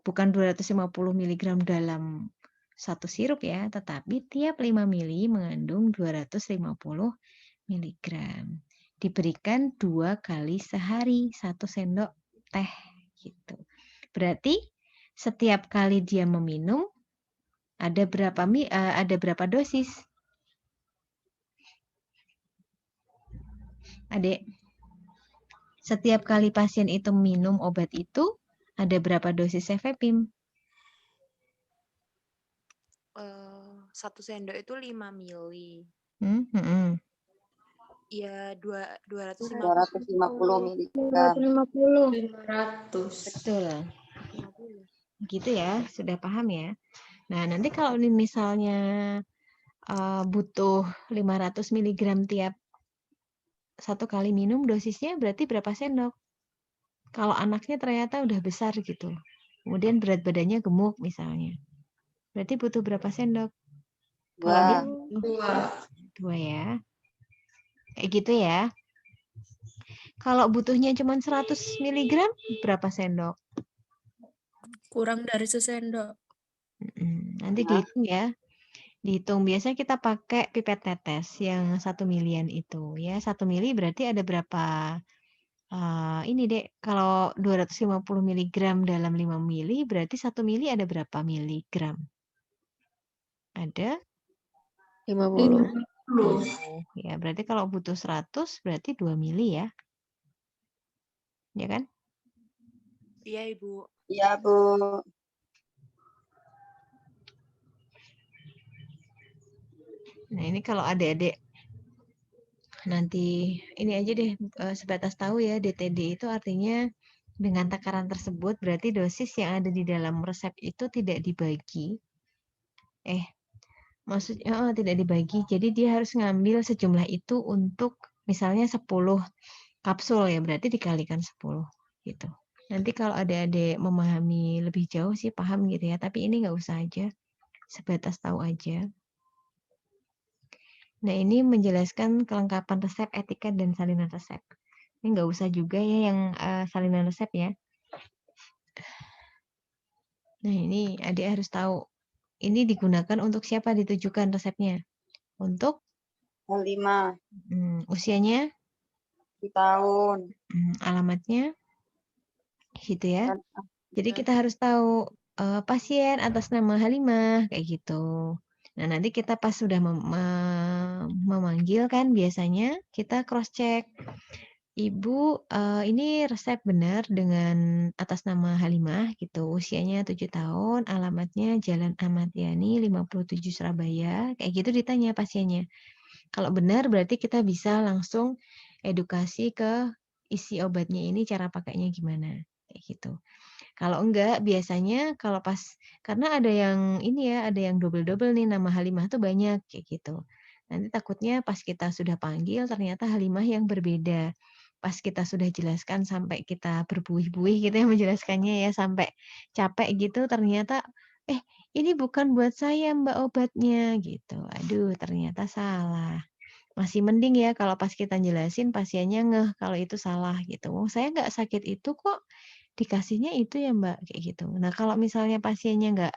S1: Bukan 250 mg dalam satu sirup ya, tetapi tiap 5 mili mengandung 250 mg. Diberikan 2 kali sehari 1 sendok teh gitu. Berarti setiap kali dia meminum ada berapa dosis? Adik, setiap kali pasien itu minum obat itu ada berapa dosis cefepime?
S2: 1 sendok itu 5 mili. Ya 250 mili.
S3: 500.
S1: Betul. Gitu ya, sudah paham ya. Nah, nanti kalau ini misalnya butuh 500 mg tiap 1 kali minum, dosisnya berarti berapa sendok? Kalau anaknya ternyata udah besar gitu, kemudian berat badannya gemuk misalnya, berarti butuh berapa sendok? Kalau dia butuh 2 ya. Kayak gitu ya. Kalau butuhnya cuma 100 mg, berapa sendok?
S2: Kurang dari sesendok.
S1: Nanti dihitung ya. Dihitung. Biasanya kita pakai pipet tetes yang 1 milian itu ya. 1 mili berarti ada berapa ini Dek, kalau 250 mg dalam 5 mili berarti 1 mili ada berapa miligram? Ada
S2: 50.
S1: 50. Ya, berarti kalau butuh 100 berarti 2 mili ya. Ya kan?
S2: Iya, Ibu.
S3: Iya, Bu.
S1: Nah, ini kalau adik-adik nanti ini aja deh sebatas tahu ya, DTD itu artinya dengan takaran tersebut berarti dosis yang ada di dalam resep itu tidak dibagi. Maksudnya tidak dibagi. Jadi dia harus ngambil sejumlah itu untuk misalnya 10 kapsul ya, berarti dikalikan 10 gitu. Nanti kalau adik-adik memahami lebih jauh sih paham gitu ya, tapi ini nggak usah aja, sebatas tahu aja. Nah, ini menjelaskan kelengkapan resep, etiket, dan salinan resep. Ini nggak usah juga ya yang salinan resep ya. Nah, ini adik harus tahu. Ini digunakan untuk siapa ditujukan resepnya? Untuk
S3: 5
S1: usianya,
S3: 1 tahun.
S1: alamatnya, gitu ya.
S3: Dan
S1: Jadi kita harus tahu pasien atas nama Halimah kayak gitu. Nah, nanti kita pas sudah memanggil kan biasanya kita cross check. Ibu, ini resep benar dengan atas nama Halimah gitu. Usianya 7 tahun, alamatnya Jalan Ahmad Yani 57 Surabaya. Kayak gitu ditanya pasiennya. Kalau benar berarti kita bisa langsung edukasi ke isi obatnya ini, cara pakainya gimana. Kayak gitu. Kalau enggak, biasanya kalau pas karena ada yang ini ya, ada yang double-double nih nama Halimah tuh banyak kayak gitu. Nanti takutnya pas kita sudah panggil ternyata Halimah yang berbeda. Pas kita sudah jelaskan sampai kita berbuih-buih gitu ya menjelaskannya ya sampai capek gitu ternyata ini bukan buat saya Mbak obatnya gitu. Aduh, ternyata salah. Masih mending ya kalau pas kita jelasin pasiennya ngeh kalau itu salah gitu. Oh, saya nggak sakit itu kok dikasihnya itu ya Mbak, kayak gitu. Nah kalau misalnya pasiennya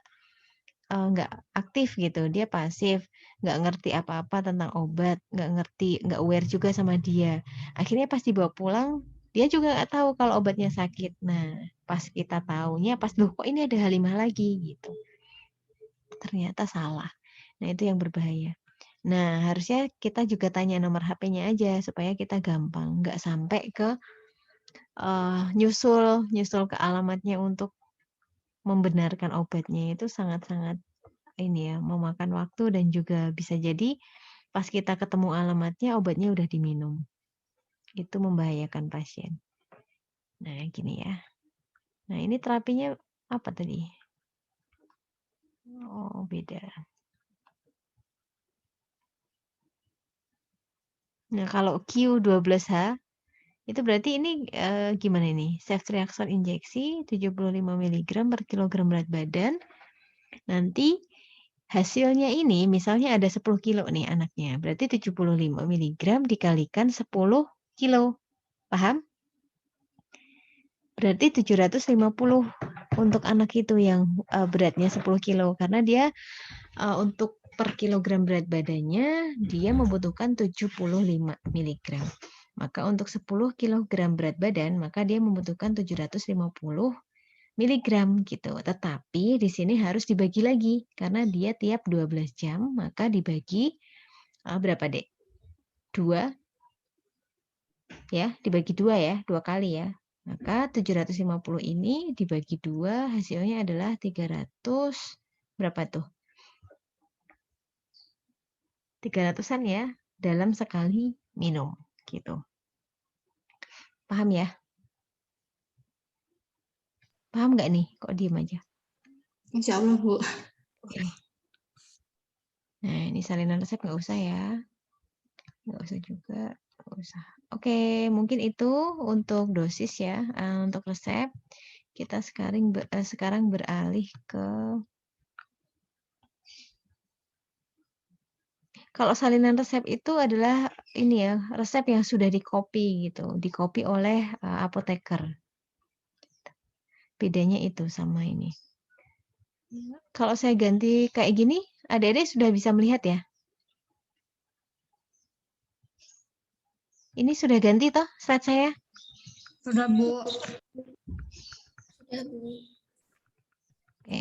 S1: nggak aktif gitu, dia pasif, nggak ngerti apa-apa tentang obat, nggak ngerti, nggak aware juga sama dia. Akhirnya pas dibawa pulang, dia juga nggak tahu kalau obatnya sakit. Nah pas kita taunya, pas loh kok ini ada Halimah lagi gitu. Ternyata salah. Nah itu yang berbahaya. Nah harusnya kita juga tanya nomor HP-nya aja supaya kita gampang, nggak sampai ke nyusul ke alamatnya untuk membenarkan obatnya itu sangat-sangat ini ya, memakan waktu dan juga bisa jadi pas kita ketemu alamatnya obatnya udah diminum. Itu membahayakan pasien. Nah, gini ya. Nah, ini terapinya apa tadi? Oh, beda. Nah, kalau Q12H itu berarti ini gimana ini? Ceftriaxone injeksi 75 mg per kilogram berat badan. Nanti hasilnya ini misalnya ada 10 kilo nih anaknya, berarti 75 mg dikalikan 10 kilo. Paham? Berarti 750 untuk anak itu yang beratnya 10 kilo. Karena dia untuk per kilogram berat badannya, dia membutuhkan 75 mg. Maka untuk 10 kilogram berat badan, maka dia membutuhkan 750 miligram gitu. Tetapi di sini harus dibagi lagi karena dia tiap 12 jam maka dibagi berapa, Dek? 2 ya, dibagi 2 ya, 2 kali ya. Maka 750 ini dibagi 2 hasilnya adalah 300 berapa tuh? 300-an ya dalam sekali minum gitu. Paham ya? Paham nggak nih? Kok diem aja?
S3: Insya Allah, Bu.
S1: Oke. Nah, ini salinan resep nggak usah ya. Nggak usah juga. Nggak usah. Oke, mungkin itu untuk dosis ya. Untuk resep, kita sekarang beralih ke... Kalau salinan resep itu adalah ini ya, resep yang sudah di-copy gitu. Di-copy oleh apoteker. Bedanya itu sama ini. Kalau saya ganti kayak gini, adik-adik sudah bisa melihat ya? Ini sudah ganti toh slide saya?
S3: Sudah, Bu.
S2: Sudah, Bu.
S1: Oke.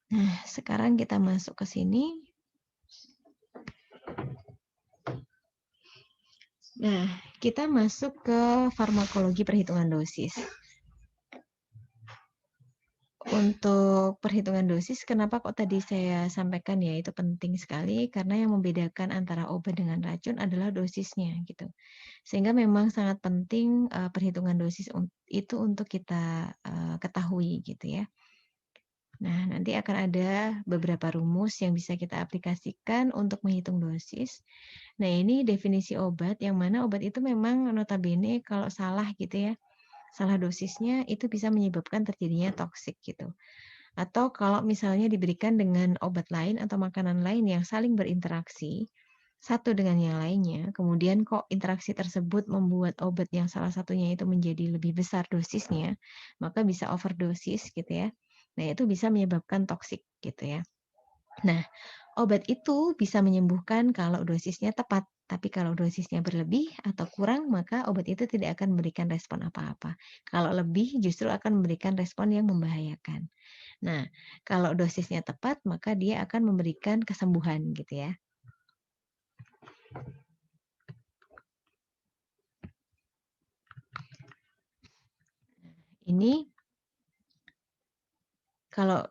S1: Nah, sekarang kita masuk ke sini. Nah, kita masuk ke farmakologi perhitungan dosis. Untuk perhitungan dosis, kenapa kok tadi saya sampaikan ya itu penting sekali karena yang membedakan antara obat dengan racun adalah dosisnya gitu. Sehingga memang sangat penting perhitungan dosis itu untuk kita ketahui gitu ya. Nah, nanti akan ada beberapa rumus yang bisa kita aplikasikan untuk menghitung dosis. Nah, ini definisi obat yang mana obat itu memang notabene kalau salah gitu ya, salah dosisnya itu bisa menyebabkan terjadinya toksik gitu. Atau kalau misalnya diberikan dengan obat lain atau makanan lain yang saling berinteraksi satu dengan yang lainnya, kemudian kok interaksi tersebut membuat obat yang salah satunya itu menjadi lebih besar dosisnya, maka bisa overdosis gitu ya. Nah, itu bisa menyebabkan toksik gitu ya. Nah, obat itu bisa menyembuhkan kalau dosisnya tepat, tapi kalau dosisnya berlebih atau kurang, maka obat itu tidak akan memberikan respon apa-apa. Kalau lebih justru akan memberikan respon yang membahayakan. Nah, kalau dosisnya tepat, maka dia akan memberikan kesembuhan gitu ya. Ini kalau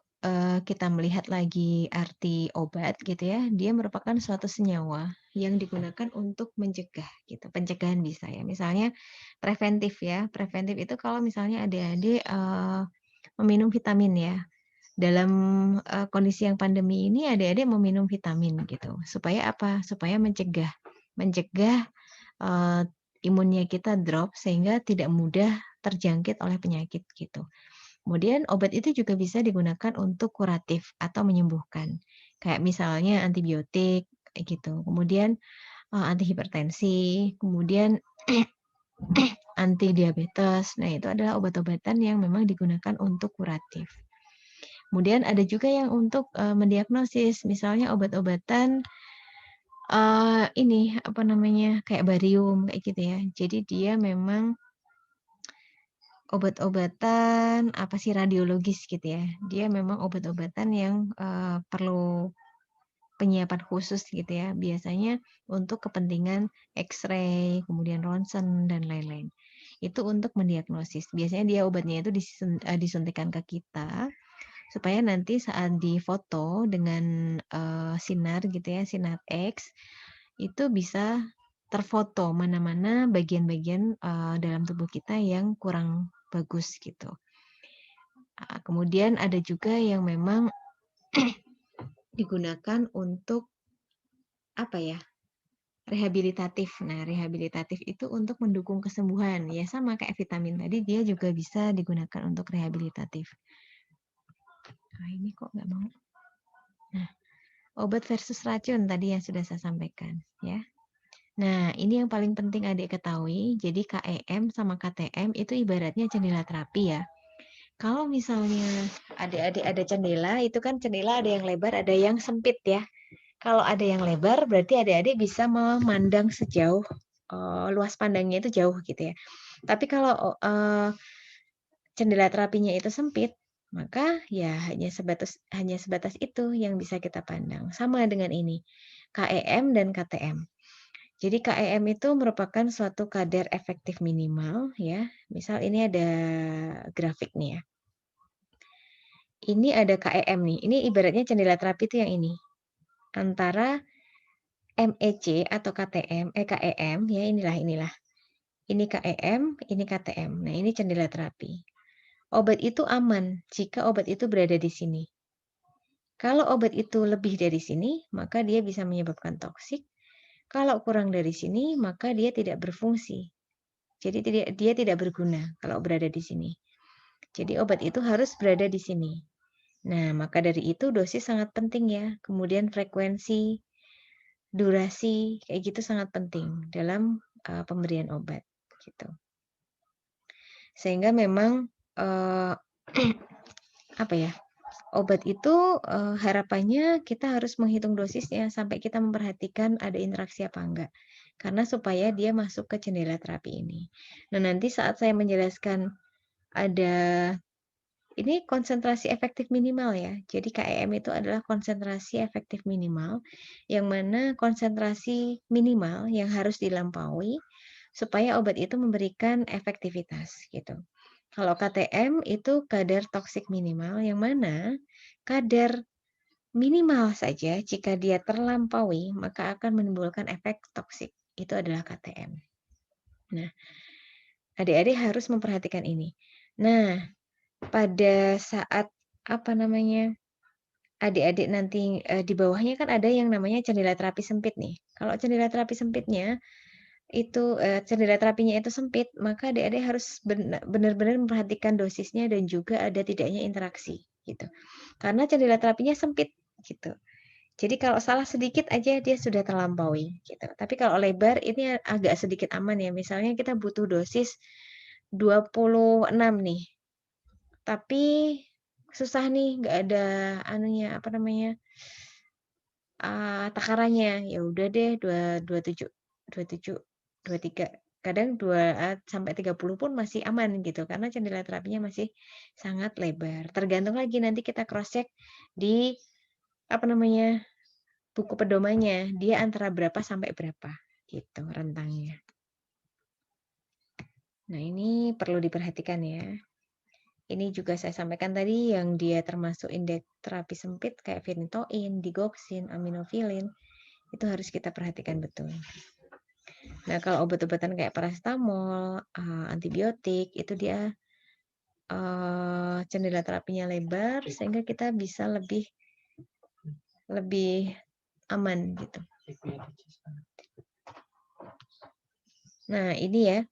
S1: kita melihat lagi arti obat gitu ya, dia merupakan suatu senyawa yang digunakan untuk mencegah gitu. Pencegahan bisa ya. Misalnya preventif ya. Preventif itu kalau misalnya adik-adik meminum vitamin ya. Dalam kondisi yang pandemi ini adik-adik meminum vitamin gitu. Supaya apa? Supaya mencegah imunnya kita drop sehingga tidak mudah terjangkit oleh penyakit gitu. Kemudian obat itu juga bisa digunakan untuk kuratif atau menyembuhkan. Kayak misalnya antibiotik kayak gitu. Kemudian anti hipertensi, kemudian anti diabetes. Nah, itu adalah obat-obatan yang memang digunakan untuk kuratif. Kemudian ada juga yang untuk mendiagnosis, misalnya obat-obatan ini apa namanya kayak barium kayak gitu ya. Jadi dia memang obat-obatan apa sih radiologis gitu ya. Dia memang obat-obatan yang perlu penyiapan khusus gitu ya. Biasanya untuk kepentingan X-ray, kemudian ronsen dan lain-lain. Itu untuk mendiagnosis. Biasanya dia obatnya itu disuntikan ke kita supaya nanti saat difoto dengan sinar gitu ya, sinar X itu bisa terfoto mana-mana bagian-bagian dalam tubuh kita yang kurang bagus gitu. Kemudian ada juga yang memang digunakan untuk apa ya? Rehabilitatif. Nah, rehabilitatif itu untuk mendukung kesembuhan. Ya sama kayak vitamin tadi, dia juga bisa digunakan untuk rehabilitatif. Nah, ini kok nggak mau? Nah, obat versus racun tadi yang sudah saya sampaikan, ya. Nah, ini yang paling penting adik ketahui. Jadi KEM sama KTM itu ibaratnya jendela terapi ya. Kalau misalnya adik-adik ada jendela, itu kan jendela ada yang lebar, ada yang sempit ya. Kalau ada yang lebar, berarti adik-adik bisa memandang sejauh, luas pandangnya itu jauh gitu ya. Tapi kalau jendela terapinya itu sempit, maka ya hanya sebatas itu yang bisa kita pandang. Sama dengan ini, KEM dan KTM. Jadi KEM itu merupakan suatu kadar efektif minimal ya. Misal ini ada grafik nih ya. Ini ada KEM nih. Ini ibaratnya jendela terapi itu yang ini. Antara MEC atau KTM, KEM ya inilah. Ini KEM, ini KTM. Nah, ini jendela terapi. Obat itu aman jika obat itu berada di sini. Kalau obat itu lebih dari sini, maka dia bisa menyebabkan toksik. Kalau kurang dari sini, maka dia tidak berfungsi. Jadi dia tidak berguna kalau berada di sini. Jadi obat itu harus berada di sini. Nah, maka dari itu dosis sangat penting ya. Kemudian frekuensi, durasi, kayak gitu sangat penting dalam pemberian obat gitu. Sehingga memang apa ya? Obat itu harapannya kita harus menghitung dosisnya sampai kita memperhatikan ada interaksi apa enggak. Karena supaya dia masuk ke jendela terapi ini. Nah, nanti saat saya menjelaskan ada ini konsentrasi efektif minimal ya. Jadi KEM itu adalah konsentrasi efektif minimal, yang mana konsentrasi minimal yang harus dilampaui supaya obat itu memberikan efektivitas gitu. Kalau KTM itu kadar toksik minimal, yang mana kadar minimal saja jika dia terlampaui maka akan menimbulkan efek toksik. Itu adalah KTM. Nah, adik-adik harus memperhatikan ini. Nah, pada saat adik-adik nanti di bawahnya kan ada yang namanya jendela terapi sempit nih. Kalau jendela terapi sempitnya itu jendela terapinya itu sempit, maka adik-adik harus benar-benar memperhatikan dosisnya dan juga ada tidaknya interaksi gitu. Karena jendela terapinya sempit gitu. Jadi kalau salah sedikit aja dia sudah terlampaui gitu. Tapi kalau lebar ini agak sedikit aman ya. Misalnya kita butuh dosis 26 nih. Tapi susah nih, nggak ada takarannya. Ya udah deh 27, 23. Kadang 2 sampai 30 pun masih aman gitu karena jendela terapinya masih sangat lebar. Tergantung lagi nanti kita cross check di buku pedomannya. Dia antara berapa sampai berapa gitu rentangnya. Nah, ini perlu diperhatikan ya. Ini juga saya sampaikan tadi yang dia termasuk indeks terapi sempit kayak phenytoin, digoxin, aminofilin, itu harus kita perhatikan betul. Nah, kalau obat-obatan kayak paracetamol, antibiotik, itu dia jendela terapinya lebar sehingga kita bisa lebih aman gitu. Nah, ini ya.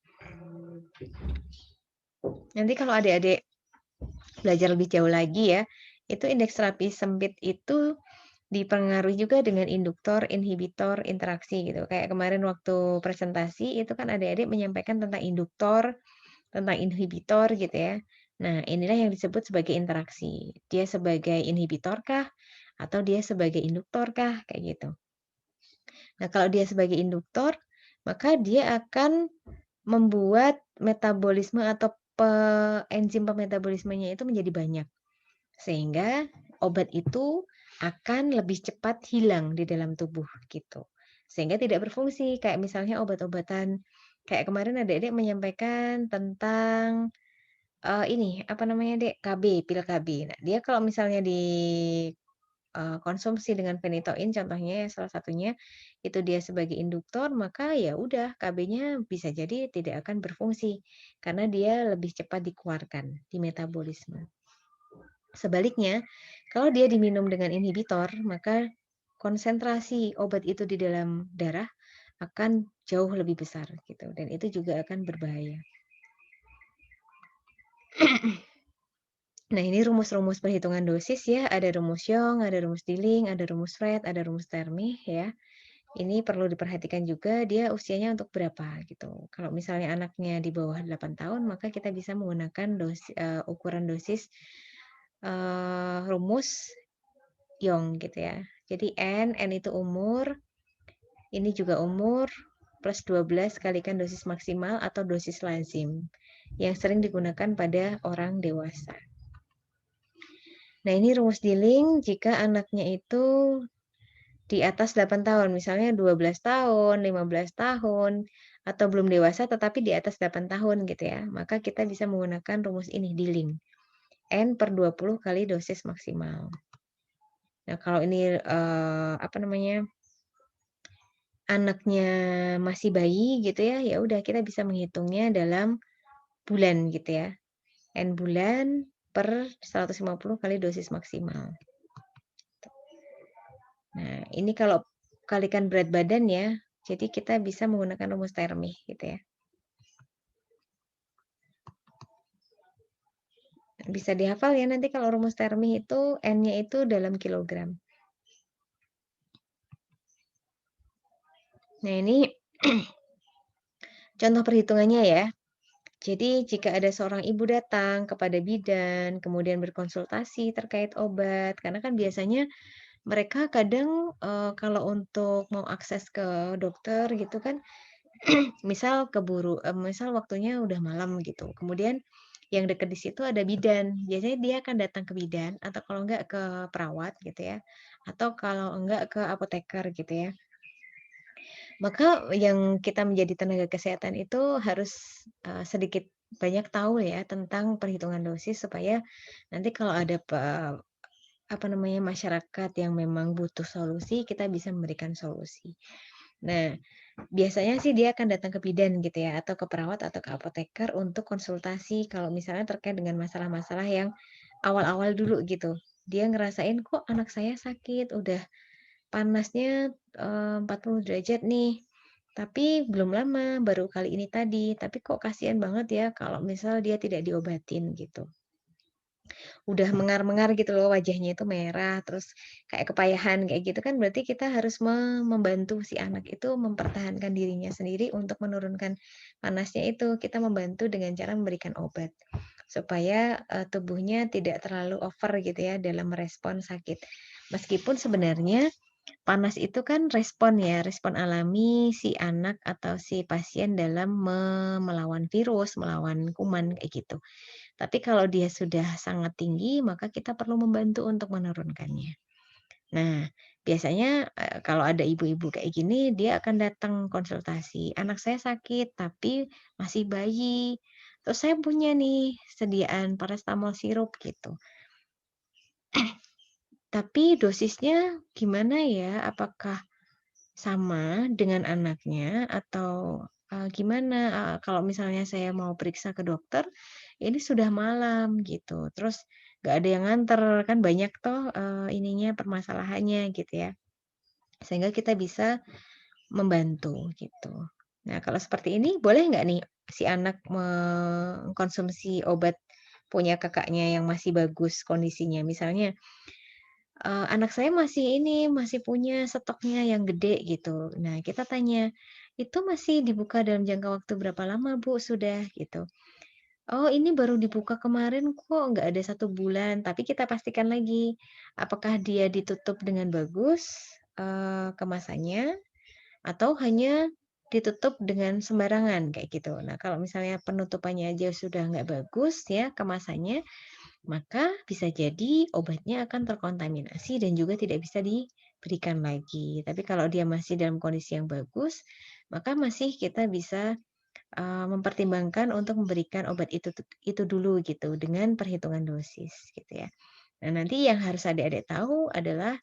S1: Nanti kalau adik-adik belajar lebih jauh lagi ya, itu indeks terapi sempit itu dipengaruhi juga dengan induktor, inhibitor, interaksi gitu. Kayak kemarin waktu presentasi itu kan adik-adik menyampaikan tentang induktor, tentang inhibitor gitu ya. Nah, inilah yang disebut sebagai interaksi. Dia sebagai inhibitor kah atau dia sebagai induktor kah kayak gitu. Nah, kalau dia sebagai induktor, maka dia akan membuat metabolisme atau enzim pemetabolismenya itu menjadi banyak. Sehingga obat itu akan lebih cepat hilang di dalam tubuh gitu. Sehingga tidak berfungsi kayak misalnya obat-obatan kayak kemarin adik-adik menyampaikan tentang Dek, KB, pil KB. Nah, dia kalau misalnya konsumsi dengan phenytoin contohnya salah satunya itu dia sebagai induktor, maka ya udah KB-nya bisa jadi tidak akan berfungsi karena dia lebih cepat dikeluarkan di metabolisme. Sebaliknya, kalau dia diminum dengan inhibitor, maka konsentrasi obat itu di dalam darah akan jauh lebih besar gitu dan itu juga akan berbahaya. Nah, ini rumus-rumus perhitungan dosis ya, ada rumus Young, ada rumus Dilling, ada rumus Fred, ada rumus Termeh ya. Ini perlu diperhatikan juga dia usianya untuk berapa gitu. Kalau misalnya anaknya di bawah 8 tahun, maka kita bisa menggunakan ukuran dosis rumus Young gitu ya. Jadi N itu umur, ini juga umur, plus 12 kalikan dosis maksimal atau dosis lazim yang sering digunakan pada orang dewasa. Nah, ini rumus Dilling jika anaknya itu di atas 8 tahun, misalnya 12 tahun, 15 tahun, atau belum dewasa tetapi di atas 8 tahun gitu ya, maka kita bisa menggunakan rumus ini Dilling. N/20 kali dosis maksimal. Nah, kalau ini anaknya masih bayi gitu ya, ya udah kita bisa menghitungnya dalam bulan gitu ya. N bulan per 150 kali dosis maksimal. Nah, ini kalau kalikan berat badan ya, jadi kita bisa menggunakan rumus Termeh gitu ya. Bisa dihafal ya nanti kalau rumus Termeh itu N-nya itu dalam kilogram. Nah, ini contoh perhitungannya ya. Jadi jika ada seorang ibu datang kepada bidan, kemudian berkonsultasi terkait obat, karena kan biasanya mereka kadang kalau untuk mau akses ke dokter gitu kan, misal misal waktunya udah malam gitu. Kemudian yang dekat di situ ada bidan. Biasanya dia akan datang ke bidan atau kalau enggak ke perawat gitu ya, atau kalau enggak ke apoteker gitu ya. Maka yang kita menjadi tenaga kesehatan itu harus, sedikit banyak tahu ya tentang perhitungan dosis supaya nanti kalau ada apa namanya, masyarakat yang memang butuh solusi, kita bisa memberikan solusi. Nah, biasanya sih dia akan datang ke bidan gitu ya, atau ke perawat atau ke apoteker untuk konsultasi kalau misalnya terkait dengan masalah-masalah yang awal-awal dulu gitu. Dia ngerasain, "Kok anak saya sakit, udah panasnya, 40 derajat nih, tapi belum lama, baru kali ini tadi, tapi kok kasihan banget ya kalau misal dia tidak diobatin," gitu. Udah mengar-mengar gitu loh, wajahnya itu merah, terus kayak kepayahan kayak gitu kan berarti kita harus membantu si anak itu mempertahankan dirinya sendiri untuk menurunkan panasnya itu. Kita membantu dengan cara memberikan obat, supaya, tubuhnya tidak terlalu over gitu ya dalam merespon sakit. Meskipun sebenarnya panas itu kan respon ya, respon alami si anak atau si pasien dalam melawan virus, melawan kuman kayak gitu. Tapi kalau dia sudah sangat tinggi, maka kita perlu membantu untuk menurunkannya. Nah, biasanya, kalau ada ibu-ibu kayak gini, dia akan datang konsultasi, "Anak saya sakit, tapi masih bayi, terus saya punya nih sediaan paracetamol sirup," gitu. "Tapi dosisnya gimana ya? Apakah sama dengan anaknya atau, gimana? Kalau misalnya saya mau periksa ke dokter, ini sudah malam," gitu. Terus nggak ada yang nganter, kan banyak toh, ininya, permasalahannya gitu ya. Sehingga kita bisa membantu gitu. Nah, kalau seperti ini boleh nggak nih si anak mengkonsumsi obat punya kakaknya yang masih bagus kondisinya? Misalnya anak saya masih ini, masih punya stoknya yang gede gitu. Nah, kita tanya, "Itu masih dibuka dalam jangka waktu berapa lama, Bu, sudah?" Gitu. "Oh, ini baru dibuka kemarin kok, nggak ada 1 bulan." Tapi kita pastikan lagi, apakah dia ditutup dengan bagus, kemasannya, atau hanya ditutup dengan sembarangan, kayak gitu. Nah, kalau misalnya penutupannya aja sudah nggak bagus ya kemasannya, maka bisa jadi obatnya akan terkontaminasi dan juga tidak bisa diberikan lagi. Tapi kalau dia masih dalam kondisi yang bagus, maka masih kita bisa, mempertimbangkan untuk memberikan obat itu dulu gitu, dengan perhitungan dosis gitu ya. Nah, nanti yang harus adik-adik tahu adalah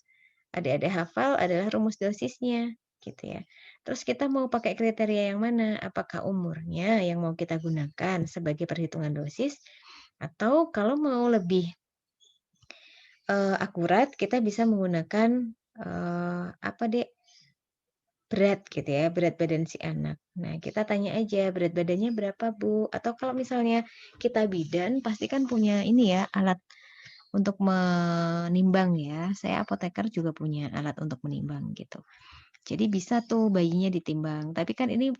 S1: adik-adik hafal adalah rumus dosisnya gitu ya. Terus kita mau pakai kriteria yang mana? Apakah umurnya yang mau kita gunakan sebagai perhitungan dosis atau kalau mau lebih akurat kita bisa menggunakan, apa Dek, berat gitu ya, berat badan si anak. Nah, kita tanya aja, "Berat badannya berapa, Bu?" Atau kalau misalnya kita bidan pasti kan punya ini ya, alat untuk menimbang ya. Saya apoteker juga punya alat untuk menimbang gitu. Jadi bisa tuh bayinya ditimbang, tapi kan ini,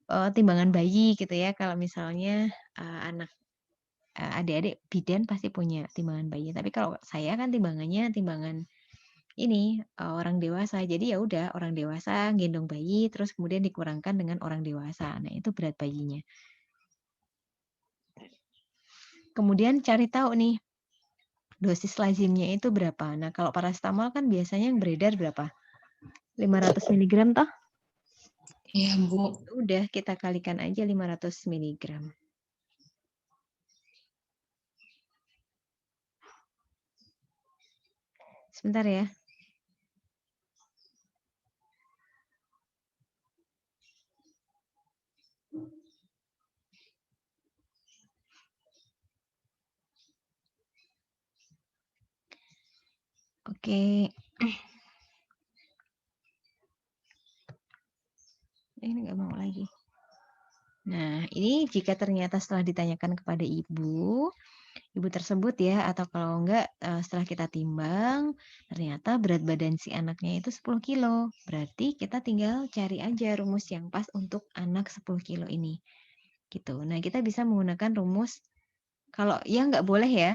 S1: timbangan bayi gitu ya, kalau misalnya, adik-adik bidan pasti punya timbangan bayi, tapi kalau saya kan timbangannya timbangan ini, orang dewasa. Jadi ya udah orang dewasa gendong bayi, terus kemudian dikurangkan dengan orang dewasa. Nah, itu berat bayinya. Kemudian cari tahu nih, dosis lazimnya itu berapa. Nah, kalau paracetamol kan biasanya yang beredar berapa? 500 miligram toh?
S3: Iya, Bu.
S1: Udah kita kalikan aja 500 miligram. Sebentar ya. Oke. Ini nggak mau lagi. Nah, ini jika ternyata setelah ditanyakan kepada ibu tersebut ya, atau kalau enggak, setelah kita timbang, ternyata berat badan si anaknya itu 10 kilo. Berarti kita tinggal cari aja rumus yang pas untuk anak 10 kilo ini, gitu. Nah, kita bisa menggunakan rumus kalau yang nggak boleh ya,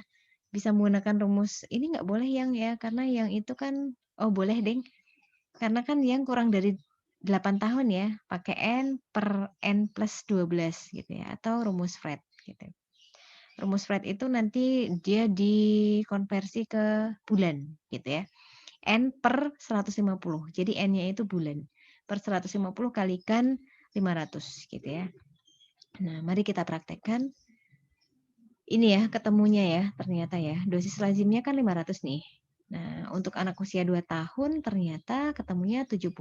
S1: bisa menggunakan rumus ini nggak boleh yang ya, karena yang itu kan oh boleh deng, karena kan yang kurang dari 8 tahun ya, pakai N per N plus 12 gitu ya, atau rumus Fred gitu. Rumus Fred itu nanti dia dikonversi ke bulan gitu ya. N per 150. Jadi N-nya itu bulan. Per 150 kalikan 500 gitu ya. Nah, mari kita praktekkan. Ini ya ketemunya ya ternyata ya. Dosis lazimnya kan 500 nih. Nah, untuk anak usia 2 tahun ternyata ketemunya 72.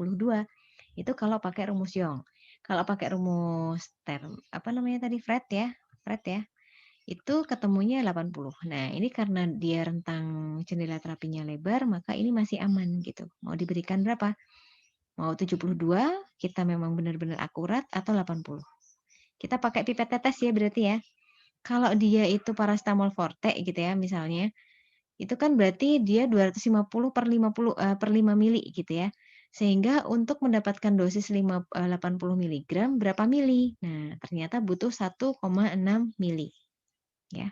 S1: Itu kalau pakai rumus Young. Kalau pakai rumus apa namanya tadi Fred ya. Fred ya. Itu ketemunya 80. Nah, ini karena dia rentang jendela terapinya lebar, maka ini masih aman gitu. Mau diberikan berapa? Mau 72, kita memang benar-benar akurat atau 80. Kita pakai pipet tetes ya berarti ya. Kalau dia itu paracetamol forte gitu ya misalnya, itu kan berarti dia 250 per 50 per 5 mili gitu ya. Sehingga untuk mendapatkan dosis 80 miligram berapa mili? Nah, ternyata butuh 1,6 mili ya.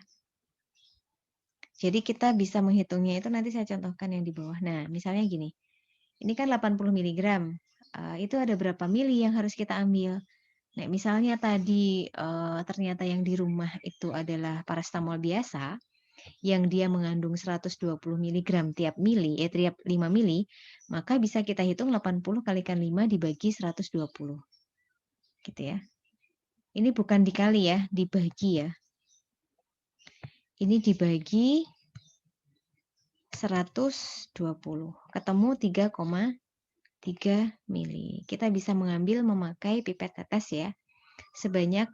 S1: Jadi kita bisa menghitungnya itu nanti saya contohkan yang di bawah. Nah, misalnya gini. Ini kan 80 miligram. Itu ada berapa mili yang harus kita ambil? Nah, misalnya tadi ternyata yang di rumah itu adalah paracetamol biasa, yang dia mengandung 120 miligram tiap mili, tiap 5 mili, maka bisa kita hitung 80 kalikan 5 dibagi 120. Gitu ya. Ini bukan dikali ya, dibagi ya. Ini dibagi 120. Ketemu 3,3 mili. Kita bisa mengambil memakai pipet tetes ya. Sebanyak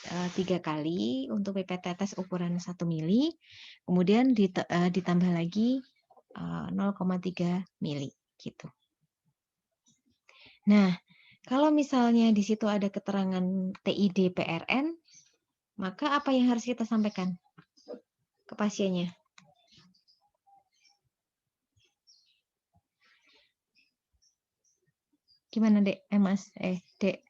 S1: 3 kali untuk pipet tetes ukuran 1 mili, kemudian ditambah lagi 0,3 mili gitu. Nah, kalau misalnya di situ ada keterangan TID PRN, maka apa yang harus kita sampaikan ke pasiennya? Gimana, Dek? Mas, Dek.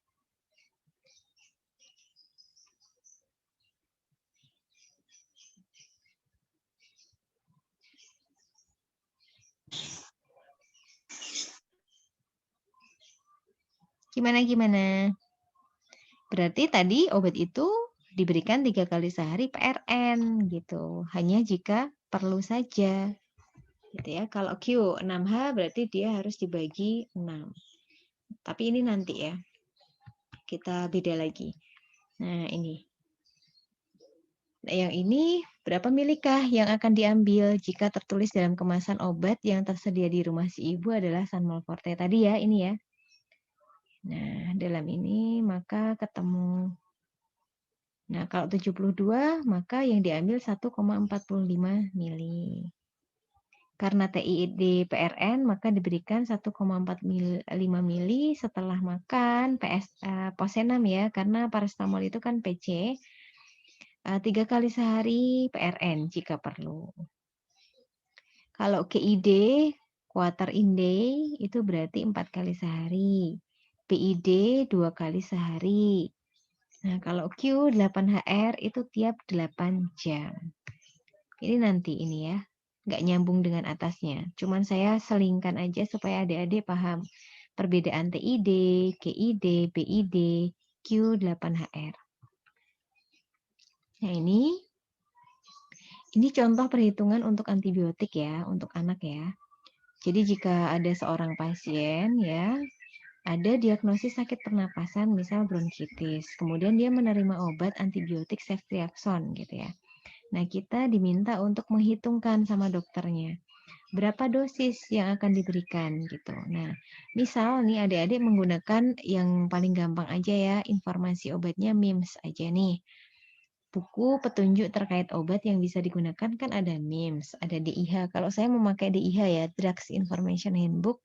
S1: Gimana? Berarti tadi obat itu diberikan 3 kali sehari PRN gitu. Hanya jika perlu saja. Gitu ya. Kalau Q 6H berarti dia harus dibagi 6. Tapi ini nanti ya. Kita beda lagi. Nah, ini. Nah, yang ini berapa milikah yang akan diambil jika tertulis dalam kemasan obat yang tersedia di rumah si ibu adalah Sanmol Forte tadi ya, ini ya. Nah, dalam ini maka ketemu. Nah, kalau 72 maka yang diambil 1,45 mili. Karena TID PRN maka diberikan 1,45 mili setelah makan Posenam ya, karena paracetamol itu kan PC. 3 kali sehari PRN jika perlu. Kalau KID, quarter in day, itu berarti 4 kali sehari. PID 2 kali sehari. Nah, kalau Q 8HR itu tiap 8 jam. Ini nanti ini ya, nggak nyambung dengan atasnya. Cuman saya selingkan aja supaya adik-adik paham perbedaan TID, KID, PID, Q8HR. Nah, ini contoh perhitungan untuk antibiotik ya, untuk anak ya. Jadi jika ada seorang pasien ya, ada diagnosis sakit pernapasan, misal bronkitis, kemudian dia menerima obat antibiotik ceftriaxone gitu ya. Nah, kita diminta untuk menghitungkan sama dokternya berapa dosis yang akan diberikan gitu. Nah, misal nih adik-adik menggunakan yang paling gampang aja ya, informasi obatnya MIMS aja nih. Buku petunjuk terkait obat yang bisa digunakan kan ada MIMS, ada DIH. Kalau saya memakai DIH ya, Drugs Information Handbook,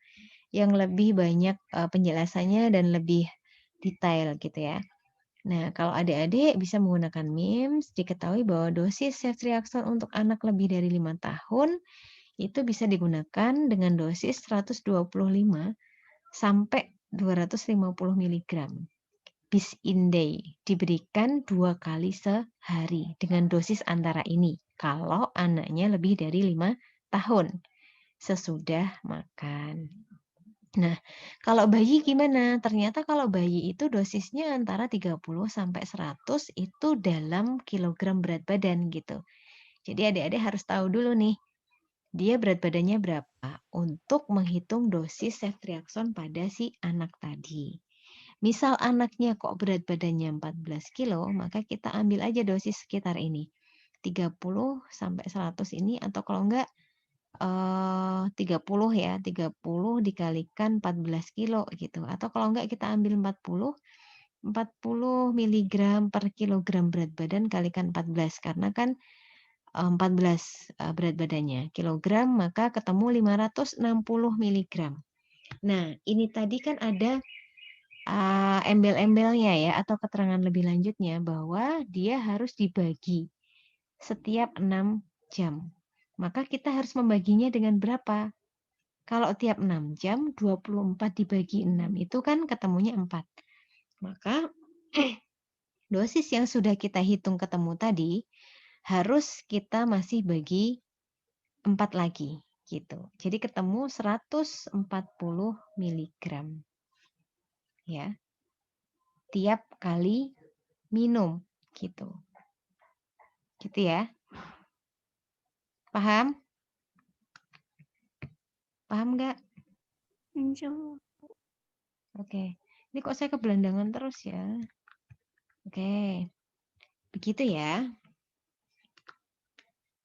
S1: yang lebih banyak penjelasannya dan lebih detail gitu ya. Nah, kalau adik-adik bisa menggunakan MIMS, diketahui bahwa dosis ceftriaxone untuk anak lebih dari 5 tahun itu bisa digunakan dengan dosis 125 sampai 250 mg. Bis in day diberikan 2 kali sehari dengan dosis antara ini kalau anaknya lebih dari 5 tahun sesudah makan. Nah, kalau bayi gimana? Ternyata kalau bayi itu dosisnya antara 30 sampai 100 itu dalam kilogram berat badan gitu. Jadi adik-adik harus tahu dulu nih, dia berat badannya berapa untuk menghitung dosis ceftriaxone pada si anak tadi. Misal anaknya kok berat badannya 14 kilo, maka kita ambil aja dosis sekitar ini. 30 sampai 100 ini, atau kalau enggak 30 ya, 30 dikalikan 14 kilo gitu. Atau kalau enggak kita ambil 40 miligram per kilogram berat badan kalikan 14, karena kan 14 berat badannya. Kilogram maka ketemu 560 miligram. Nah, ini tadi kan ada embel-embelnya ya, atau keterangan lebih lanjutnya bahwa dia harus dibagi setiap 6 jam. Maka kita harus membaginya dengan berapa? Kalau tiap 6 jam, 24 dibagi 6, itu kan ketemunya 4. Maka dosis yang sudah kita hitung ketemu tadi, harus kita masih bagi 4 lagi. Gitu. Jadi ketemu 140 miligram. Ya, tiap kali minum. Gitu. Gitu ya. Paham? Paham nggak?
S2: Insya Allah.
S1: Oke. Ini kok saya kebelandangan terus ya. Oke. Begitu ya.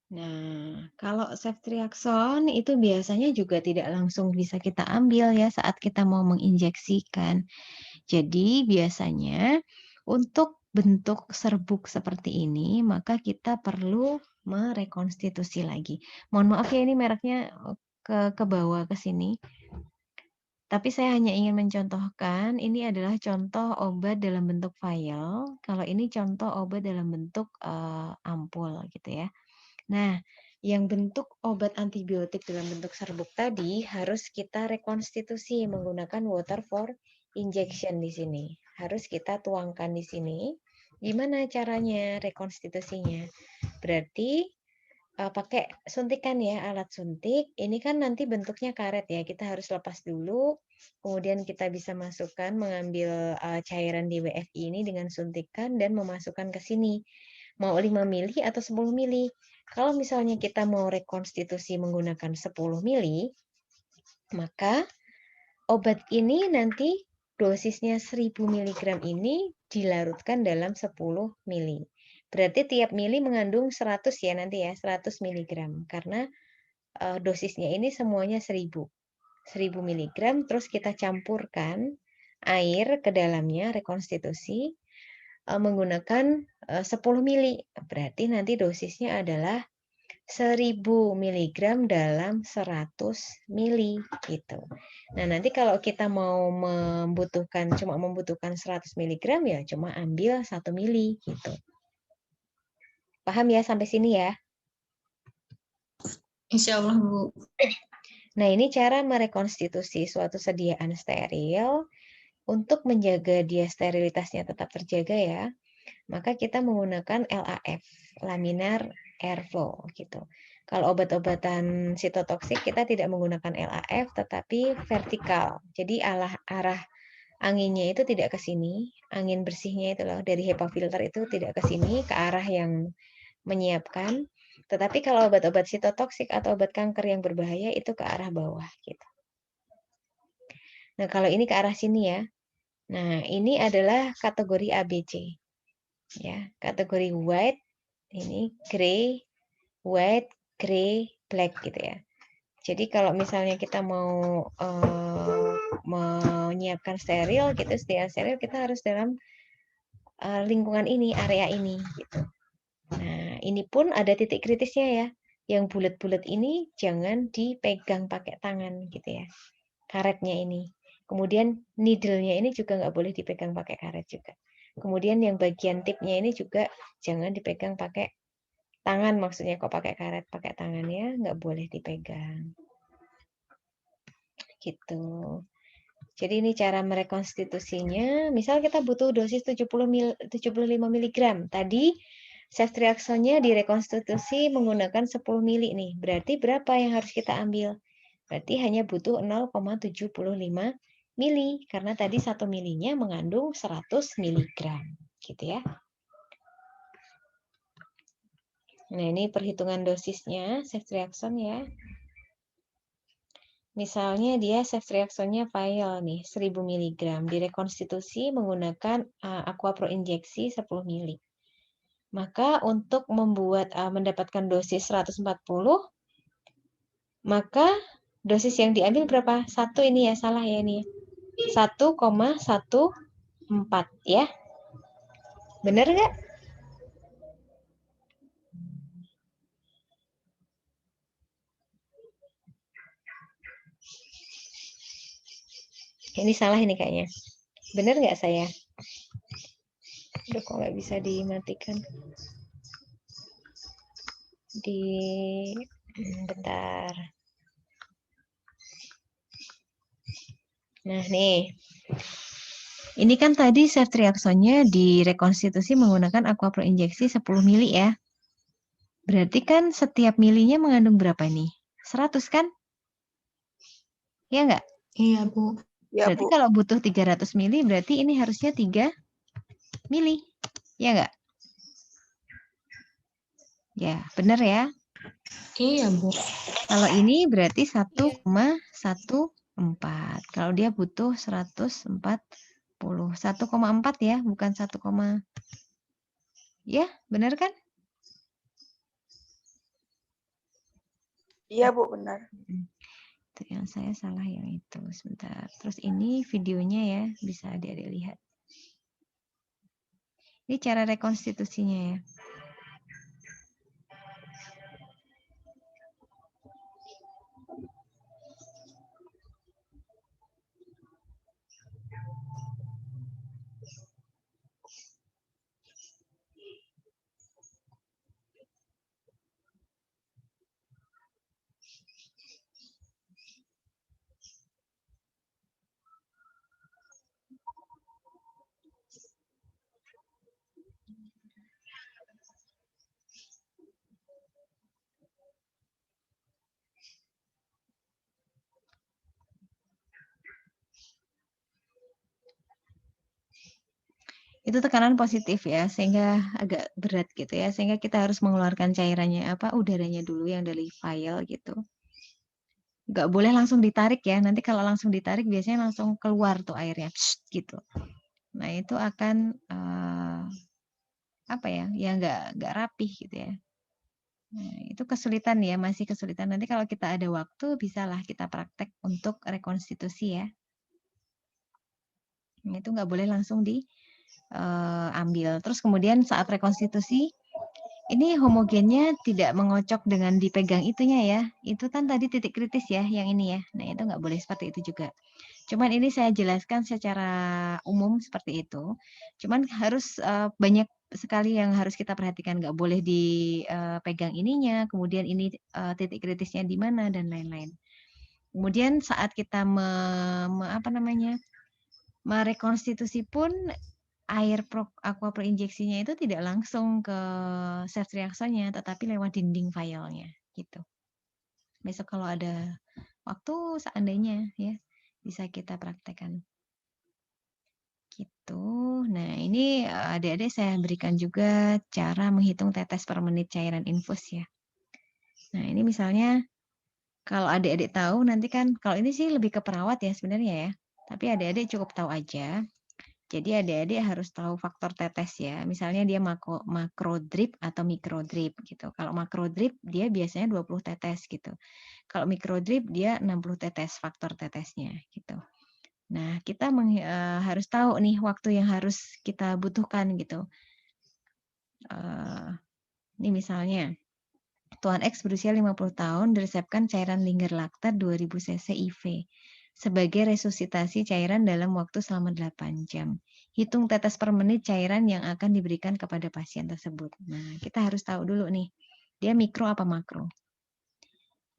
S1: Nah, kalau ceftriaxone itu biasanya juga tidak langsung bisa kita ambil ya saat kita mau menginjeksikan. Jadi biasanya untuk bentuk serbuk seperti ini, maka kita perlu merekonstitusi lagi. Mohon maaf ya, ini mereknya ke bawah ke sini. Tapi saya hanya ingin mencontohkan, ini adalah contoh obat dalam bentuk vial. Kalau ini contoh obat dalam bentuk ampul gitu ya. Nah, yang bentuk obat antibiotik dalam bentuk serbuk tadi harus kita rekonstitusi menggunakan water for injection di sini. Harus kita tuangkan di sini. Gimana caranya rekonstitusinya? Berarti pakai suntikan ya, alat suntik. Ini kan nanti bentuknya karet ya. Kita harus lepas dulu. Kemudian kita bisa masukkan, mengambil cairan di WFI ini dengan suntikan dan memasukkan ke sini. Mau 5 mili atau 10 mili. Kalau misalnya kita mau rekonstitusi menggunakan 10 mili, maka obat ini nanti dosisnya 1000 mg ini dilarutkan dalam 10 mili. Berarti tiap mili mengandung 100 ya nanti ya, 100 mg. Karena dosisnya ini semuanya 1000. 1000 mg, terus kita campurkan air ke dalamnya, rekonstitusi, menggunakan 10 mili. Berarti nanti dosisnya adalah 1000 mg dalam 100 mili gitu. Nah, nanti kalau kita mau cuma membutuhkan 100 mg ya cuma ambil 1 mili gitu. Paham ya sampai sini ya?
S3: Insya Allah, Bu.
S1: Nah, ini cara merekonstitusi suatu sediaan steril untuk menjaga dia sterilitasnya tetap terjaga ya. Maka kita menggunakan LAF, laminar airflow gitu. Kalau obat-obatan sitotoksik kita tidak menggunakan LAF tetapi vertikal. Jadi arah anginnya itu tidak ke sini, angin bersihnya itu loh dari HEPA filter itu tidak ke sini, ke arah yang menyiapkan. Tetapi kalau obat-obat sitotoksik atau obat kanker yang berbahaya itu ke arah bawah gitu. Nah, kalau ini ke arah sini ya. Nah, ini adalah kategori ABC. Ya, kategori white ini grey, white, grey, black gitu ya. Jadi kalau misalnya kita mau menyiapkan steril gitu, sediaan steril kita harus dalam lingkungan ini, area ini gitu. Nah, ini pun ada titik kritisnya ya. Yang bulat-bulat ini jangan dipegang pakai tangan gitu ya. Karetnya ini. Kemudian needle-nya ini juga nggak boleh dipegang pakai karet juga. Kemudian yang bagian tipnya ini juga jangan dipegang pakai tangan, maksudnya kok pakai karet, pakai tangan ya, nggak boleh dipegang. Gitu. Jadi ini cara merekonstitusinya. Misal kita butuh dosis 75 mg. Tadi ceftriaxone-nya direkonstitusi menggunakan 10 mili nih. Berarti berapa yang harus kita ambil? Berarti hanya butuh 0,75 mili, karena tadi 1 milinya mengandung 100 miligram, gitu ya. Nah, ini perhitungan dosisnya, ceftriaxone ya. Misalnya dia ceftriaxone-nya vial nih, 1000 mg, direkonstitusi menggunakan aqua pro injeksi 10 mili. Maka untuk mendapatkan dosis 140, maka dosis yang diambil berapa? 1 ini ya, salah ya ini. 1,14 ya. Benar nggak? Ini salah ini kayaknya. Benar nggak saya? Aduh, kok nggak bisa dimatikan? Bentar. Nah, nih. Ini kan tadi ceftriaxone-nya direkonstitusi menggunakan aqua pro injeksi 10 mili ya. Berarti kan setiap milinya mengandung berapa nih? 100 kan? Ya nggak?
S3: Iya, Bu.
S2: Ya,
S1: Berarti
S2: Bu.
S1: kalau butuh 300 mili, berarti ini harusnya 3 mili. Ya nggak? Ya, benar ya.
S3: Iya, Bu.
S1: Kalau ini berarti 1,14. Kalau dia butuh 140. 1,4 ya, bukan 1, ya, benar kan?
S2: Iya, Bu, benar.
S1: Itu yang saya salah yang itu. Sebentar. Terus ini videonya ya, bisa Adik-adik lihat. Ini cara rekonstitusinya ya. Itu tekanan positif ya, sehingga agak berat gitu ya, sehingga kita harus mengeluarkan cairannya udaranya dulu yang dari vial gitu. Nggak boleh langsung ditarik ya, nanti kalau langsung ditarik biasanya langsung keluar tuh airnya, gitu. Nah itu akan ya nggak rapih gitu ya. Nah, itu kesulitan ya, masih kesulitan. Nanti kalau kita ada waktu, bisalah kita praktek untuk rekonstitusi ya. Nah, itu nggak boleh langsung diambil. Terus kemudian saat rekonstitusi, ini homogennya tidak mengocok dengan dipegang itunya ya. Itu kan tadi titik kritis ya, yang ini ya. Nah, itu nggak boleh seperti itu juga. Cuman ini saya jelaskan secara umum seperti itu. Cuman harus banyak sekali yang harus kita perhatikan. Nggak boleh dipegang ininya, kemudian ini titik kritisnya di mana, dan lain-lain. Kemudian saat kita merekonstitusi pun air aqua pro injeksinya itu tidak langsung ke ceftriaxone-nya, tetapi lewat dinding vialnya gitu. Besok kalau ada waktu seandainya ya bisa kita praktekkan. Gitu. Nah, ini adik-adik saya berikan juga cara menghitung tetes per menit cairan infus ya. Nah, ini misalnya kalau adik-adik tahu nanti kan kalau ini sih lebih ke perawat ya sebenarnya ya. Tapi adik-adik cukup tahu aja. Jadi adik-adik harus tahu faktor tetes ya. Misalnya dia makro drip atau mikro drip gitu. Kalau makro drip dia biasanya 20 tetes gitu. Kalau mikro drip dia 60 tetes faktor tetesnya gitu. Nah, kita harus tahu nih waktu yang harus kita butuhkan gitu. Ini misalnya, Tuan X berusia 50 tahun diresepkan cairan Linger Lactat 2000 cc IV sebagai resusitasi cairan dalam waktu selama 8 jam. Hitung tetes per menit cairan yang akan diberikan kepada pasien tersebut. Nah, kita harus tahu dulu nih, dia mikro apa makro.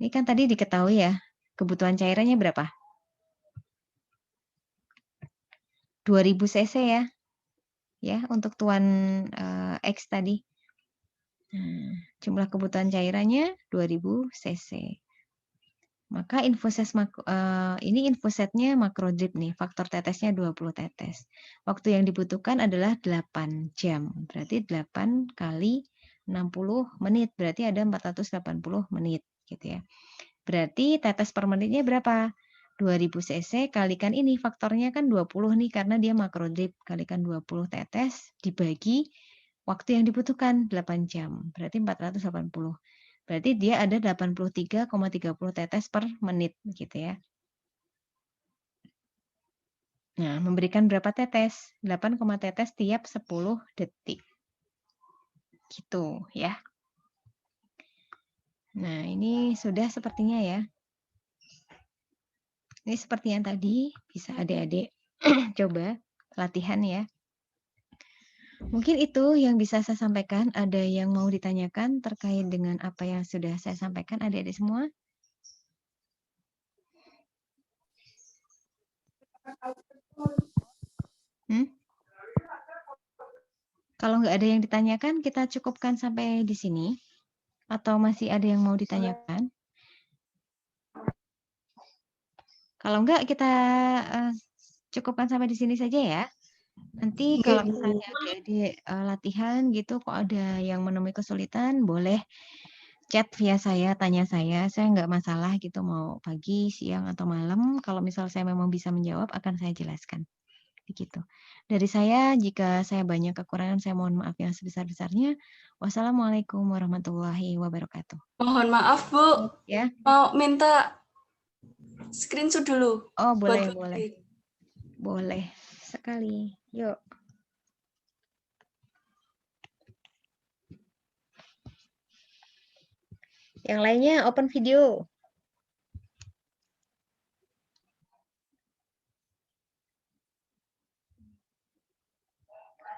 S1: Ini kan tadi diketahui ya, kebutuhan cairannya berapa? 2000 cc ya. Ya, untuk Tuan X tadi. Nah, jumlah kebutuhan cairannya 2000 cc. Maka ini infosetnya makrodrip nih, faktor tetesnya 20 tetes. Waktu yang dibutuhkan adalah 8 jam. Berarti 8 kali 60 menit, berarti ada 480 menit gitu ya. Berarti tetes per menitnya berapa? 2000 cc kalikan ini, faktornya kan 20 nih karena dia makrodrip, kalikan 20 tetes dibagi waktu yang dibutuhkan 8 jam, berarti 480. Berarti dia ada 83,30 tetes per menit gitu ya. Nah, memberikan berapa tetes? 8, tetes tiap 10 detik. Gitu ya. Nah, ini sudah sepertinya ya. Ini seperti yang tadi, bisa adik-adik coba latihan ya. Mungkin itu yang bisa saya sampaikan. Ada yang mau ditanyakan terkait dengan apa yang sudah saya sampaikan adik-adik semua? Kalau nggak ada yang ditanyakan, kita cukupkan sampai di sini. Atau masih ada yang mau ditanyakan? Kalau enggak, kita cukupkan sampai di sini saja ya. Nanti kalau misalnya adik-adik latihan gitu, kok ada yang menemui kesulitan, boleh chat via saya, tanya saya. Saya nggak masalah gitu, mau pagi, siang, atau malam. Kalau misal saya memang bisa menjawab, akan saya jelaskan. Begitu. Dari saya, jika saya banyak kekurangan, saya mohon maaf yang sebesar-besarnya. Wassalamualaikum warahmatullahi wabarakatuh.
S3: Mohon maaf, Bu.
S1: Ya.
S3: Mau minta screenshot dulu.
S1: Oh, boleh,
S3: buat
S1: boleh. Boleh sekali. Yuk. Yang lainnya open video.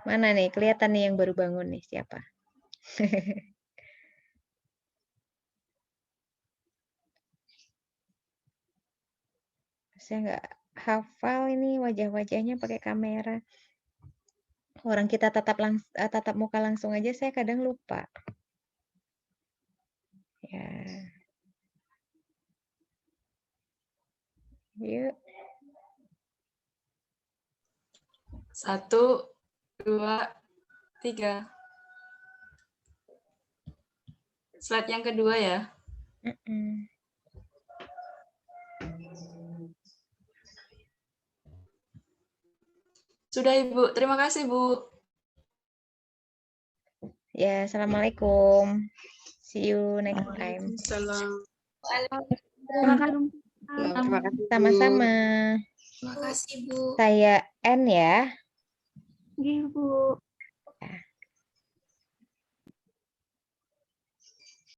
S1: Mana nih? Kelihatan nih yang baru bangun nih siapa? Saya nggak hafal ini wajah-wajahnya pakai kamera. Orang kita tatap muka langsung aja saya kadang lupa. Ya. Yuk.
S3: 1, 2, 3. Slide yang kedua ya. Sudah, Ibu. Terima kasih, Bu.
S1: Ya, assalamualaikum. See you next time.
S3: Salam.
S2: Terima kasih.
S1: Terima kasih sama-sama.
S3: Terima kasih, Bu.
S1: Saya N ya.
S2: Iya, Bu.